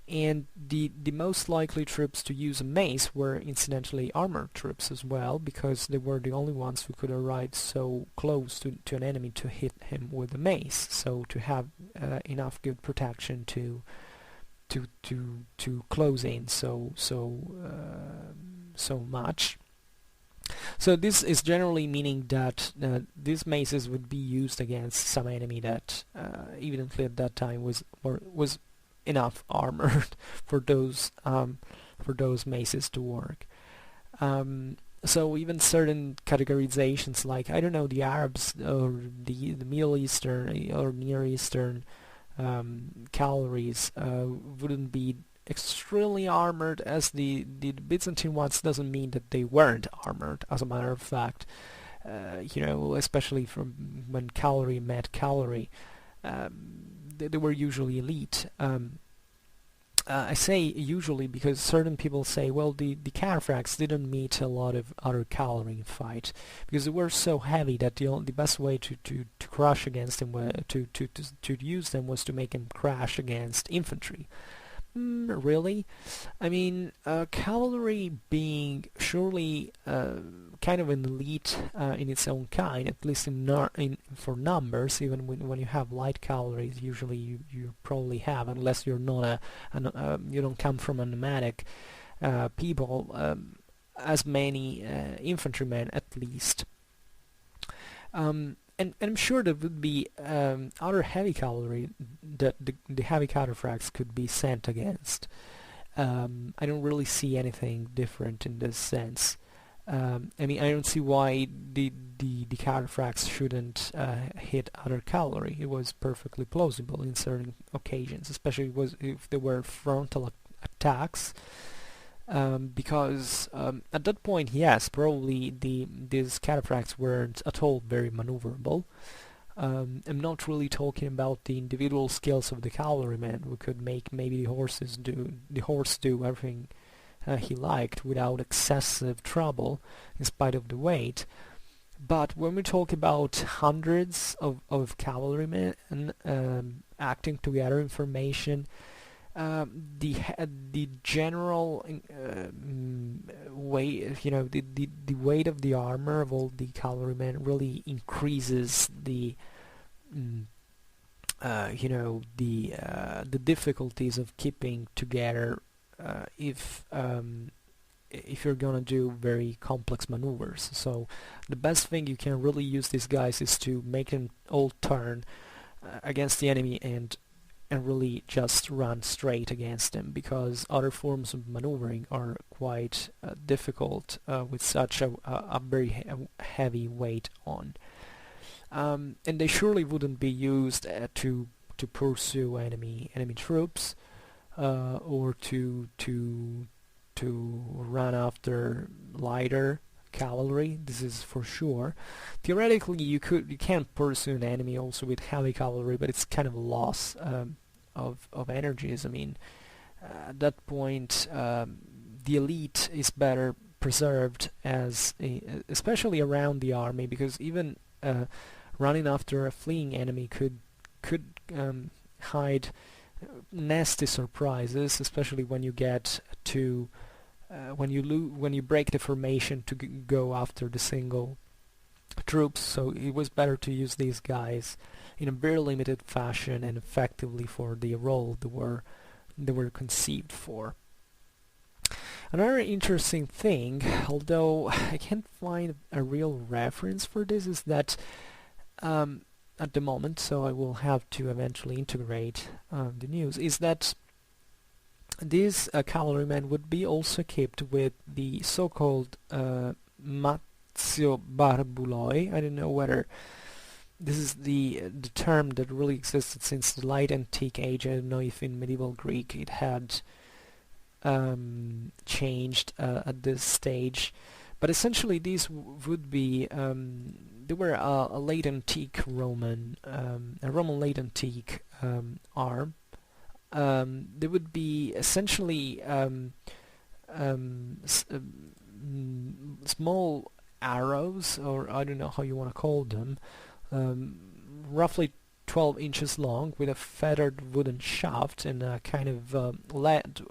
And the most likely troops to use a mace were incidentally armored troops as well, because they were the only ones who could arrive so close to an enemy to hit him with a mace, so to have enough good protection to close in so much. So this is generally meaning that these maces would be used against some enemy that evidently at that time was enough armored for those maces to work. So even certain categorizations, like, I don't know, the Arabs or the Middle Eastern or Near Eastern cavalries wouldn't be extremely armored as the Byzantine ones. Doesn't mean that they weren't armored. As a matter of fact, especially from when cavalry met cavalry, they were usually elite. I say usually because certain people say, well, the Counterfacts didn't meet a lot of other cavalry in fight because they were so heavy that the best way to crush against them, to use them, was to make them crash against infantry. Really? I mean, cavalry being surely kind of an elite in its own kind, at least for numbers. Even when you have light cavalry, usually you probably have, unless you're not you don't come from a nomadic people, as many infantrymen at least. And I'm sure there would be other heavy cavalry that the heavy Counterfacts could be sent against. I don't really see anything different in this sense. I mean, I don't see why the Counterfacts shouldn't hit other cavalry. It was perfectly plausible in certain occasions, especially if there were frontal attacks. Because at that point, yes, probably these Cataphracts weren't at all very maneuverable. I'm not really talking about the individual skills of the cavalryman, who could make maybe the horse do everything he liked without excessive trouble in spite of the weight. But when we talk about hundreds of cavalrymen acting together in formation, the general weight, the weight of the armor of all the cavalrymen really increases the difficulties of keeping together if you're gonna do very complex maneuvers. So the best thing you can really use these guys is to make them all turn against the enemy and really just run straight against them, because other forms of maneuvering are quite difficult with such a very heavy weight on. And they surely wouldn't be used to pursue enemy troops or to run after lighter cavalry. This is for sure. Theoretically, you can pursue an enemy also with heavy cavalry, but it's kind of a loss of energies. I mean, at that point, the elite is better preserved especially around the army, because even running after a fleeing enemy could hide nasty surprises, especially when you get to when you break the formation to go after the single troops. So it was better to use these guys in a very limited fashion and effectively for the role they were conceived for. Another interesting thing, although I can't find a real reference for this, is that at the moment, so I will have to eventually integrate the news, is that these cavalrymen would be also equipped with the so-called Mazio Barbuloi. I don't know whether this is the term that really existed since the late antique age. I don't know if in medieval Greek it had changed at this stage, but essentially these would be they were a late antique Roman late antique arm. They would be essentially small arrows, or I don't know how you want to call them, roughly 12 inches long, with a feathered wooden shaft and a kind of lead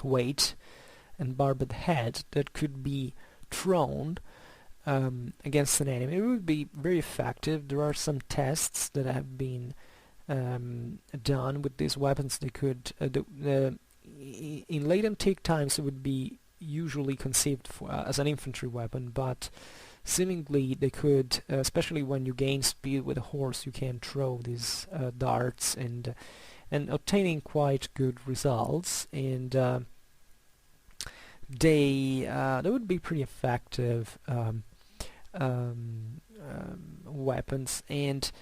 weight and barbed head that could be thrown against an enemy. It would be very effective. There are some tests that have been done with these weapons. They could in late antique times it would be usually conceived as an infantry weapon, but seemingly they could, especially when you gain speed with a horse, you can throw these darts and obtaining quite good results, and they would be pretty effective weapons, and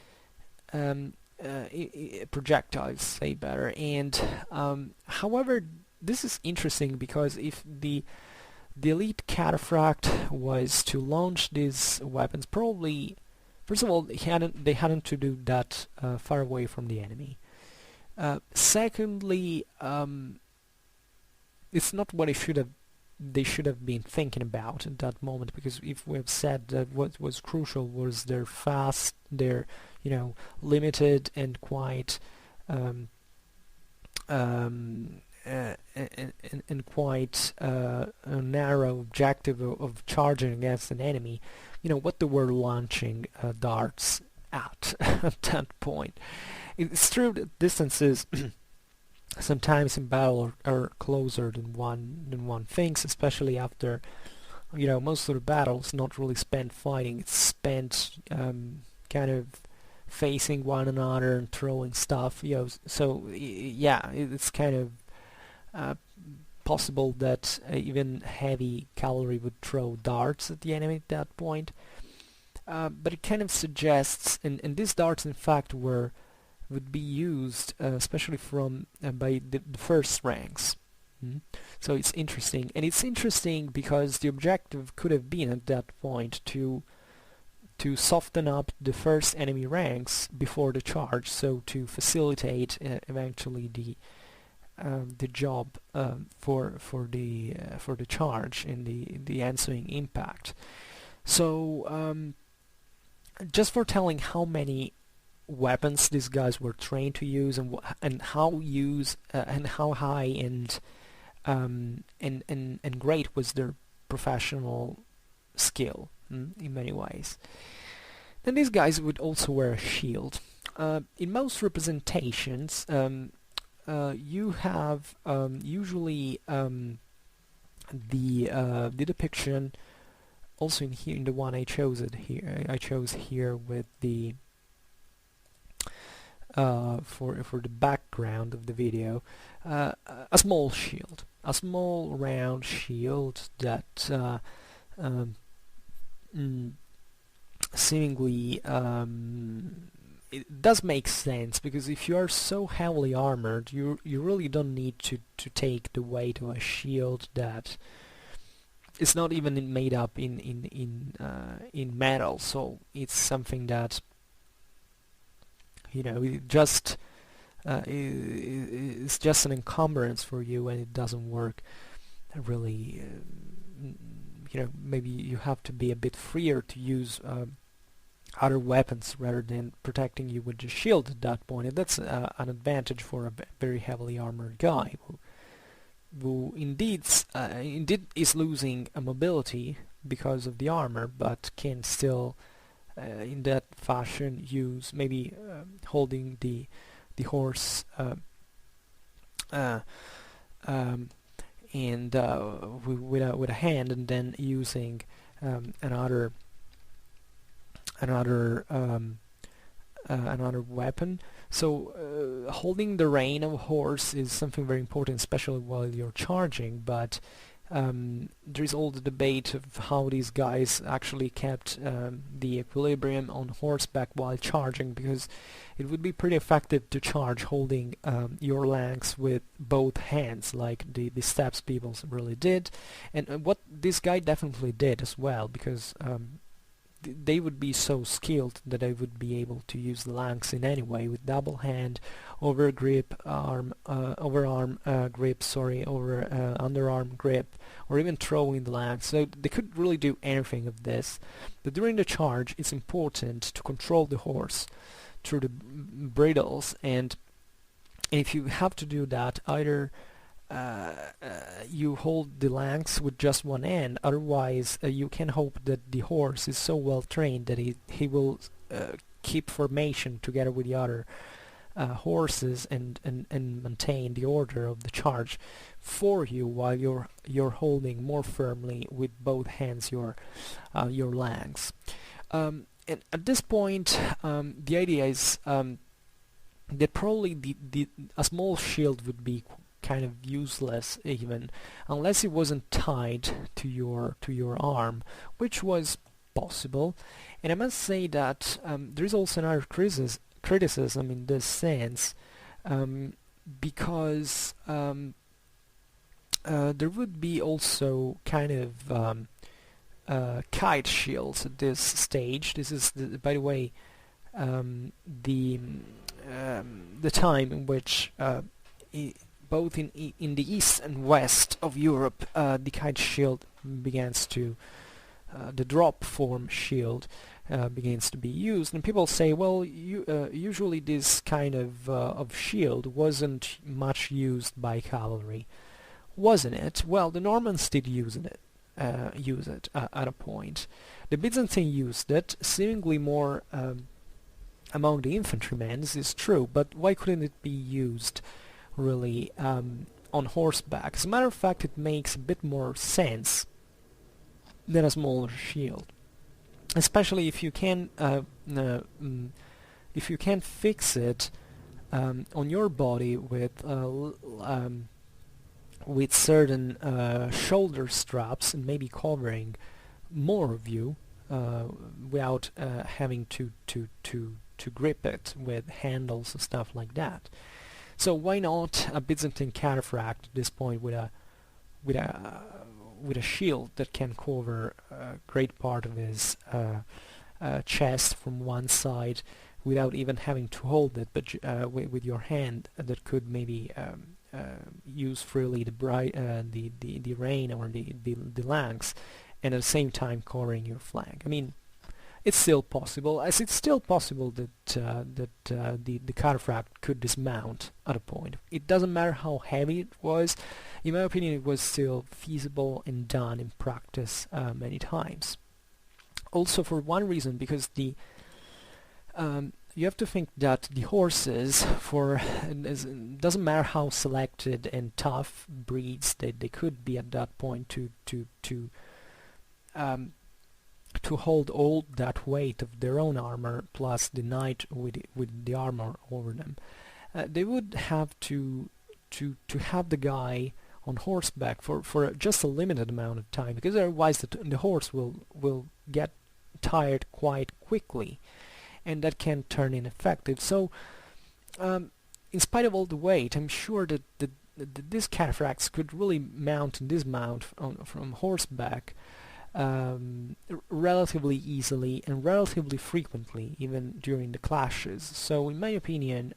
projectiles, say better. And however, this is interesting because if the elite cataphract was to launch these weapons, probably first of all they hadn't to do that far away from the enemy. Secondly, it's not what they should have been thinking about at that moment, because if we have said that what was crucial was their fast, their limited and quite and quite a narrow objective of charging against an enemy, what they were launching darts at at that point. It's true that distances sometimes in battle are closer than one thinks, especially after most of the battles not really spent fighting. It's spent kind of facing one another and throwing stuff. So yeah, it's kind of possible that even heavy cavalry would throw darts at the enemy at that point. But it kind of suggests, and these darts in fact would be used especially by the first ranks. So it's interesting, and it's interesting because the objective could have been at that point to soften up the first enemy ranks before the charge, so to facilitate eventually the job for the charge and the ensuing impact. So just for telling how many weapons these guys were trained to use, and how high and great was their professional skill in many ways. Then these guys would also wear a shield. In most representations, you have usually the depiction. Also in the one I chose here with the for the background of the video, a small shield, a small round shield that seemingly it does make sense, because if you are so heavily armored, you really don't need to take the weight of a shield that is not even made up in metal. So it's something that it just it's just an encumbrance for you, and it doesn't work really. Maybe you have to be a bit freer to use other weapons rather than protecting you with the shield at that point, and that's an advantage for a very heavily armored guy who indeed is losing a mobility because of the armor, but can still in that fashion use maybe holding the horse uh, um, and with a hand, and then using another another another weapon. So holding the rein of a horse is something very important, especially while you're charging, but there is all the debate of how these guys actually kept the equilibrium on horseback while charging, because it would be pretty effective to charge holding your lance with both hands, like the steppes people really did, and what this guy definitely did as well, because they would be so skilled that they would be able to use the lance in any way, with double hand, over grip, overarm grip, over underarm grip, or even throwing the lance. So they could really do anything of this. But during the charge, it's important to control the horse through the bridles, and if you have to do that, either you hold the lance with just one end, otherwise you can hope that the horse is so well trained that he will keep formation together with the other horses and maintain the order of the charge for you, while you're holding more firmly with both hands your lance. And at this point, the idea is that probably a small shield would be kind of useless, even unless it wasn't tied to your arm, which was possible. And I must say that there is also another criticism in this sense, because there would be also kind of kite shields at this stage. This is, by the way, the time in which both in the east and west of Europe, the kite shield begins to, the drop form shield begins to be used, and people say, well, usually this kind of shield wasn't much used by cavalry, wasn't it? Well, the Normans did use it at a point. The Byzantine used it, seemingly more among the infantrymen. This is true, but why couldn't it be used really on horseback? As a matter of fact, it makes a bit more sense than a smaller shield, especially if you can fix it on your body with certain shoulder straps, and maybe covering more of you without having to grip it with handles and stuff like that. So why not a Byzantine cataphract at this point with a shield that can cover a great part of his chest from one side without even having to hold it, but with your hand that could maybe use freely the rein or the lance, and at the same time covering your flank. I mean, it's still possible, as it's still possible that the cataphract could dismount at a point. It doesn't matter how heavy it was. In my opinion, it was still feasible and done in practice many times. Also, for one reason, because you have to think that the horses, it doesn't matter how selected and tough breeds they could be at that point, to hold all that weight of their own armor plus the knight with the armor over them, they would have to have the guy on horseback for just a limited amount of time, because otherwise the horse will get tired quite quickly, and that can turn ineffective. So in spite of all the weight, I'm sure that these cataphracts could really mount and dismount from horseback relatively easily and relatively frequently, even during the clashes. So in my opinion,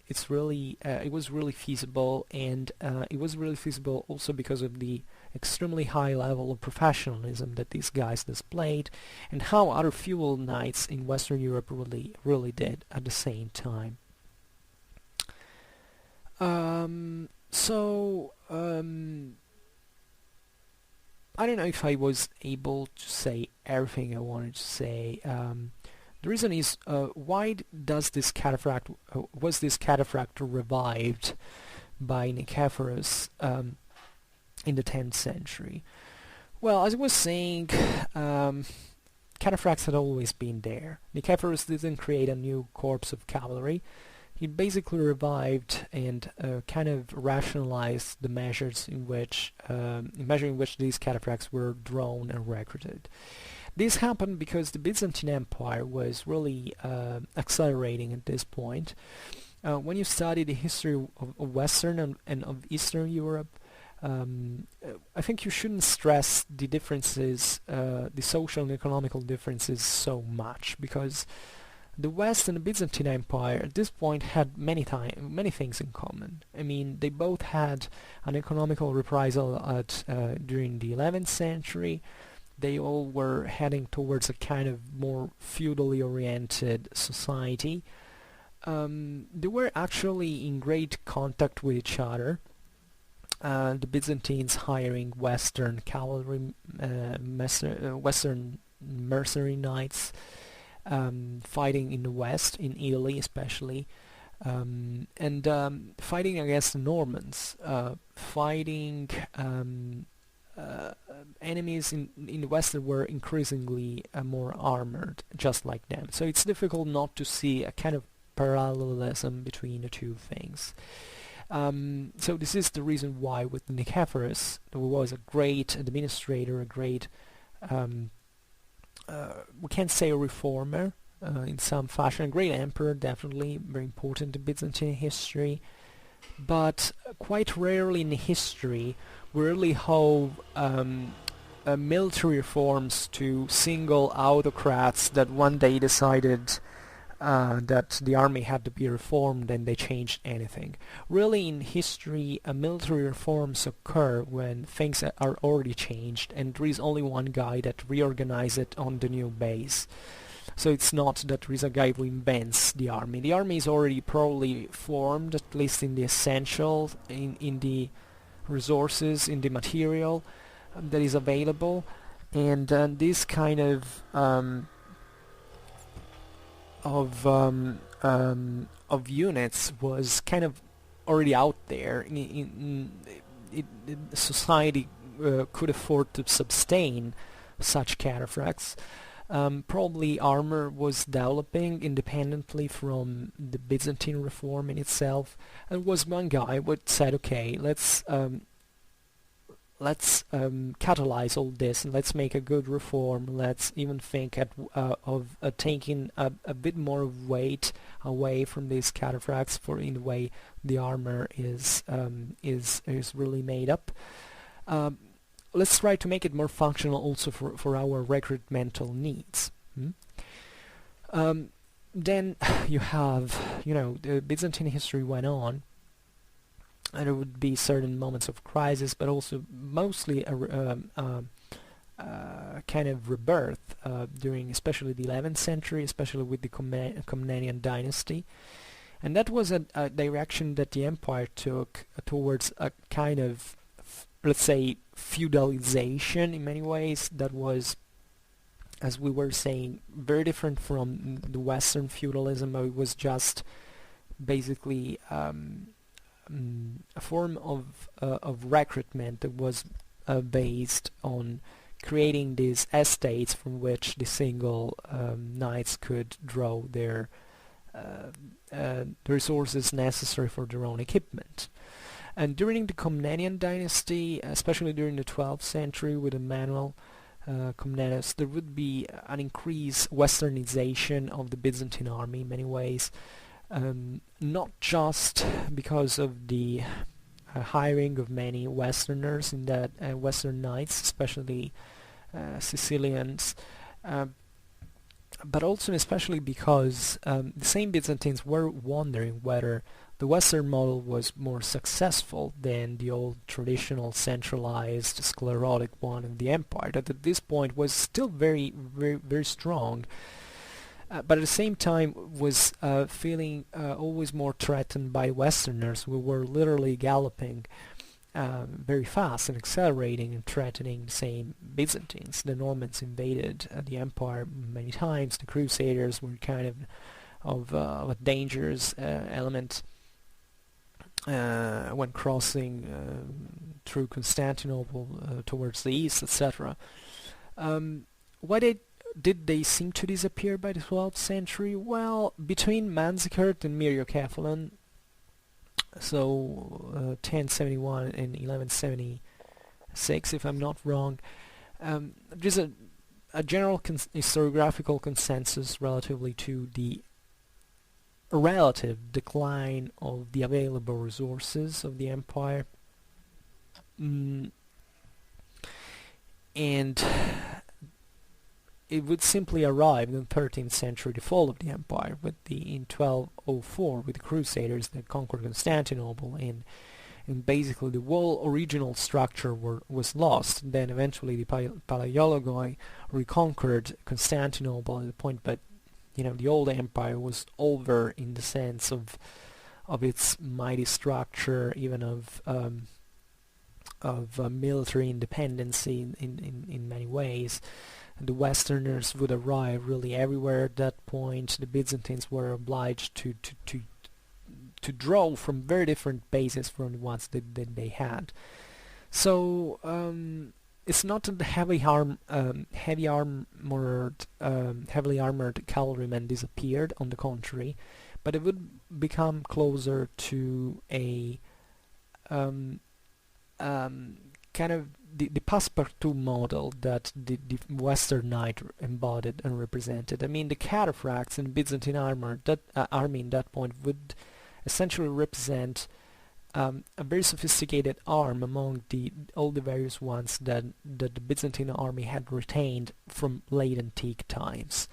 it was really feasible, and it was really feasible also because of the extremely high level of professionalism that these guys displayed, and how other feudal knights in Western Europe really did at the same time. I don't know if I was able to say everything I wanted to say. The reason is, why was this cataphract revived by Nikephorus in the 10th century. Well, as I was saying, cataphracts had always been there. Nikephorus didn't create a new corps of cavalry. He basically revived and kind of rationalized the measures in which these cataphracts were drawn and recruited. This happened because the Byzantine Empire was really accelerating at this point. When you study the history of Western and of Eastern Europe, I think you shouldn't stress the differences, the social and economical differences so much, because the West and the Byzantine Empire at this point had many things in common. I mean, they both had an economical reprisal during the 11th century. They all were heading towards a kind of more feudally oriented society. They were actually in great contact with each other. The Byzantines hiring Western cavalry, Western mercenary knights, fighting in the West, in Italy especially, and fighting against the Normans, fighting enemies in the West that were increasingly more armored, just like them. So it's difficult not to see a kind of parallelism between the two things. So this is the reason why with Nikephorus, who was a great administrator, a great, we can't say a reformer in some fashion, a great emperor, definitely, very important in Byzantine history, but quite rarely in history we really hold military reforms to single autocrats that one day decided that the army had to be reformed and they changed anything. Really in history, military reforms occur when things are already changed and there is only one guy that reorganizes it on the new base. So it's not that there is a guy who invents the army. The army is already probably formed, at least in the essentials, in the resources, in the material that is available, and this kind of units was kind of already out there. Society could afford to sustain such cataphracts. Probably armor was developing independently from the Byzantine reform in itself. And was one guy who said, okay, let's catalyze all this and let's make a good reform. Let's even think of taking a bit more weight away from these cataphracts, for in the way the armor is really made up. Let's try to make it more functional also for our recruitmental needs. Then you have, the Byzantine history went on, and there would be certain moments of crisis, but also mostly a kind of rebirth during especially the 11th century, especially with the Komnenian dynasty. And that was a direction that the empire took towards a kind of, let's say, feudalization in many ways that was, as we were saying, very different from the Western feudalism. It was just basically a form of recruitment that was based on creating these estates from which the single knights could draw their the resources necessary for their own equipment. And during the Komnenian dynasty, especially during the 12th century with Emmanuel Comnenus, there would be an increased westernization of the Byzantine army in many ways, not just because of the hiring of many Westerners in that Western knights, especially Sicilians, but also and especially because the same Byzantines were wondering whether the Western model was more successful than the old traditional centralized sclerotic one of the empire, that at this point was still very, very, very strong, but at the same time was feeling always more threatened by Westerners who were literally galloping very fast and accelerating and threatening the same Byzantines. The Normans invaded the empire many times. The Crusaders were kind of a dangerous element. when crossing through Constantinople towards the east, etc. Why did they seem to disappear by the 12th century? Well, between Manzikert and Myriokephalon, so 1071 and 1176, if I'm not wrong, there's a general historiographical consensus relatively to the relative decline of the available resources of the empire, and it would simply arrive in the 13th century, the fall of the empire, in 1204 with the Crusaders that conquered Constantinople, and basically the whole original structure was lost. Then eventually the Palaiologoi reconquered Constantinople at the point, but the old empire was over in the sense of its mighty structure, even of military independency in many ways. The Westerners would arrive really everywhere at that point. The Byzantines were obliged to draw from very different bases from the ones that they had. So it's not that the heavily armored cavalrymen disappeared. On the contrary, but it would become closer to a kind of the passepartout model that the Western Knight embodied and represented. I mean, the Cataphracts and Byzantine army in that point would essentially represent a very sophisticated arm among all the various ones that the Byzantine army had retained from late antique times.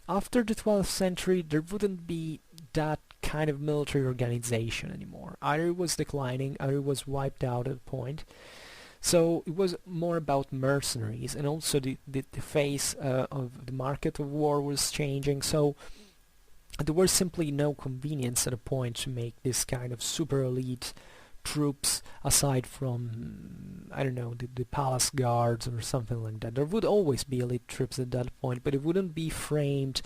After the 12th century, there wouldn't be that kind of military organization anymore. Either it was declining, either it was wiped out at a point. So it was more about mercenaries, and also the face of the market of war was changing. So there was simply no convenience at a point to make this kind of super elite troops aside from, I don't know, the palace guards or something like that. There would always be elite troops at that point, but it wouldn't be framed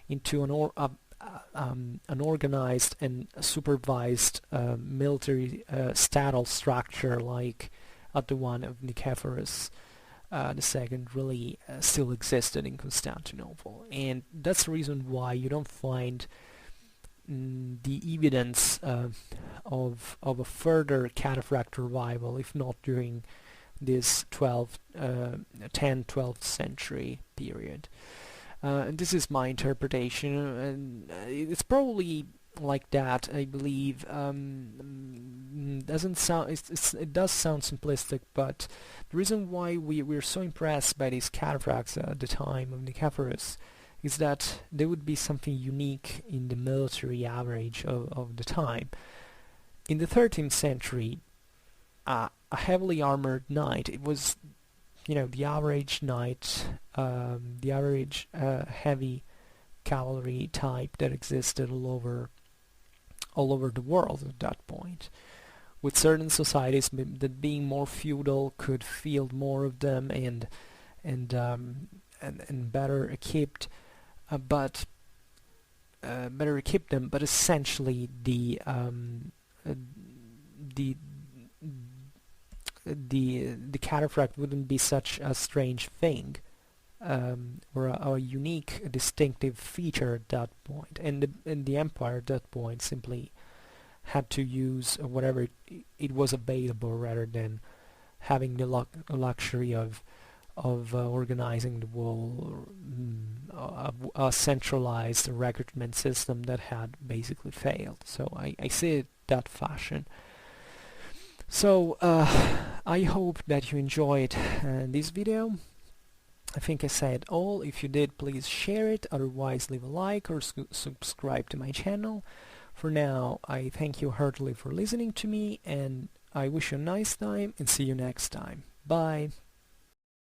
into an organized and supervised military statal structure like the one of Nikephorus II really still existed in Constantinople. And that's the reason why you don't find the evidence of a further cataphract revival, if not during this 10th-12th century period. And this is my interpretation, and it's probably like that, I believe. Doesn't sound it does sound simplistic, but the reason why we're so impressed by these cataphracts at the time of Nikephorus is that there would be something unique in the military average of the time. In the 13th century, a heavily armored knight, it was, the average knight, the average heavy cavalry type that existed all over the world at that point, with certain societies that being more feudal could field more of them and better equipped, but essentially the cataphract wouldn't be such a strange thing, or a unique, distinctive feature at that point, and the empire at that point simply had to use whatever it was available, rather than having the luxury of organizing the whole a centralized recruitment system that had basically failed. So I see it that fashion. So I hope that you enjoyed this video. I think I said all. If you did, please share it. Otherwise, leave a like or subscribe to my channel. For now, I thank you heartily for listening to me, and I wish you a nice time and see you next time. Bye.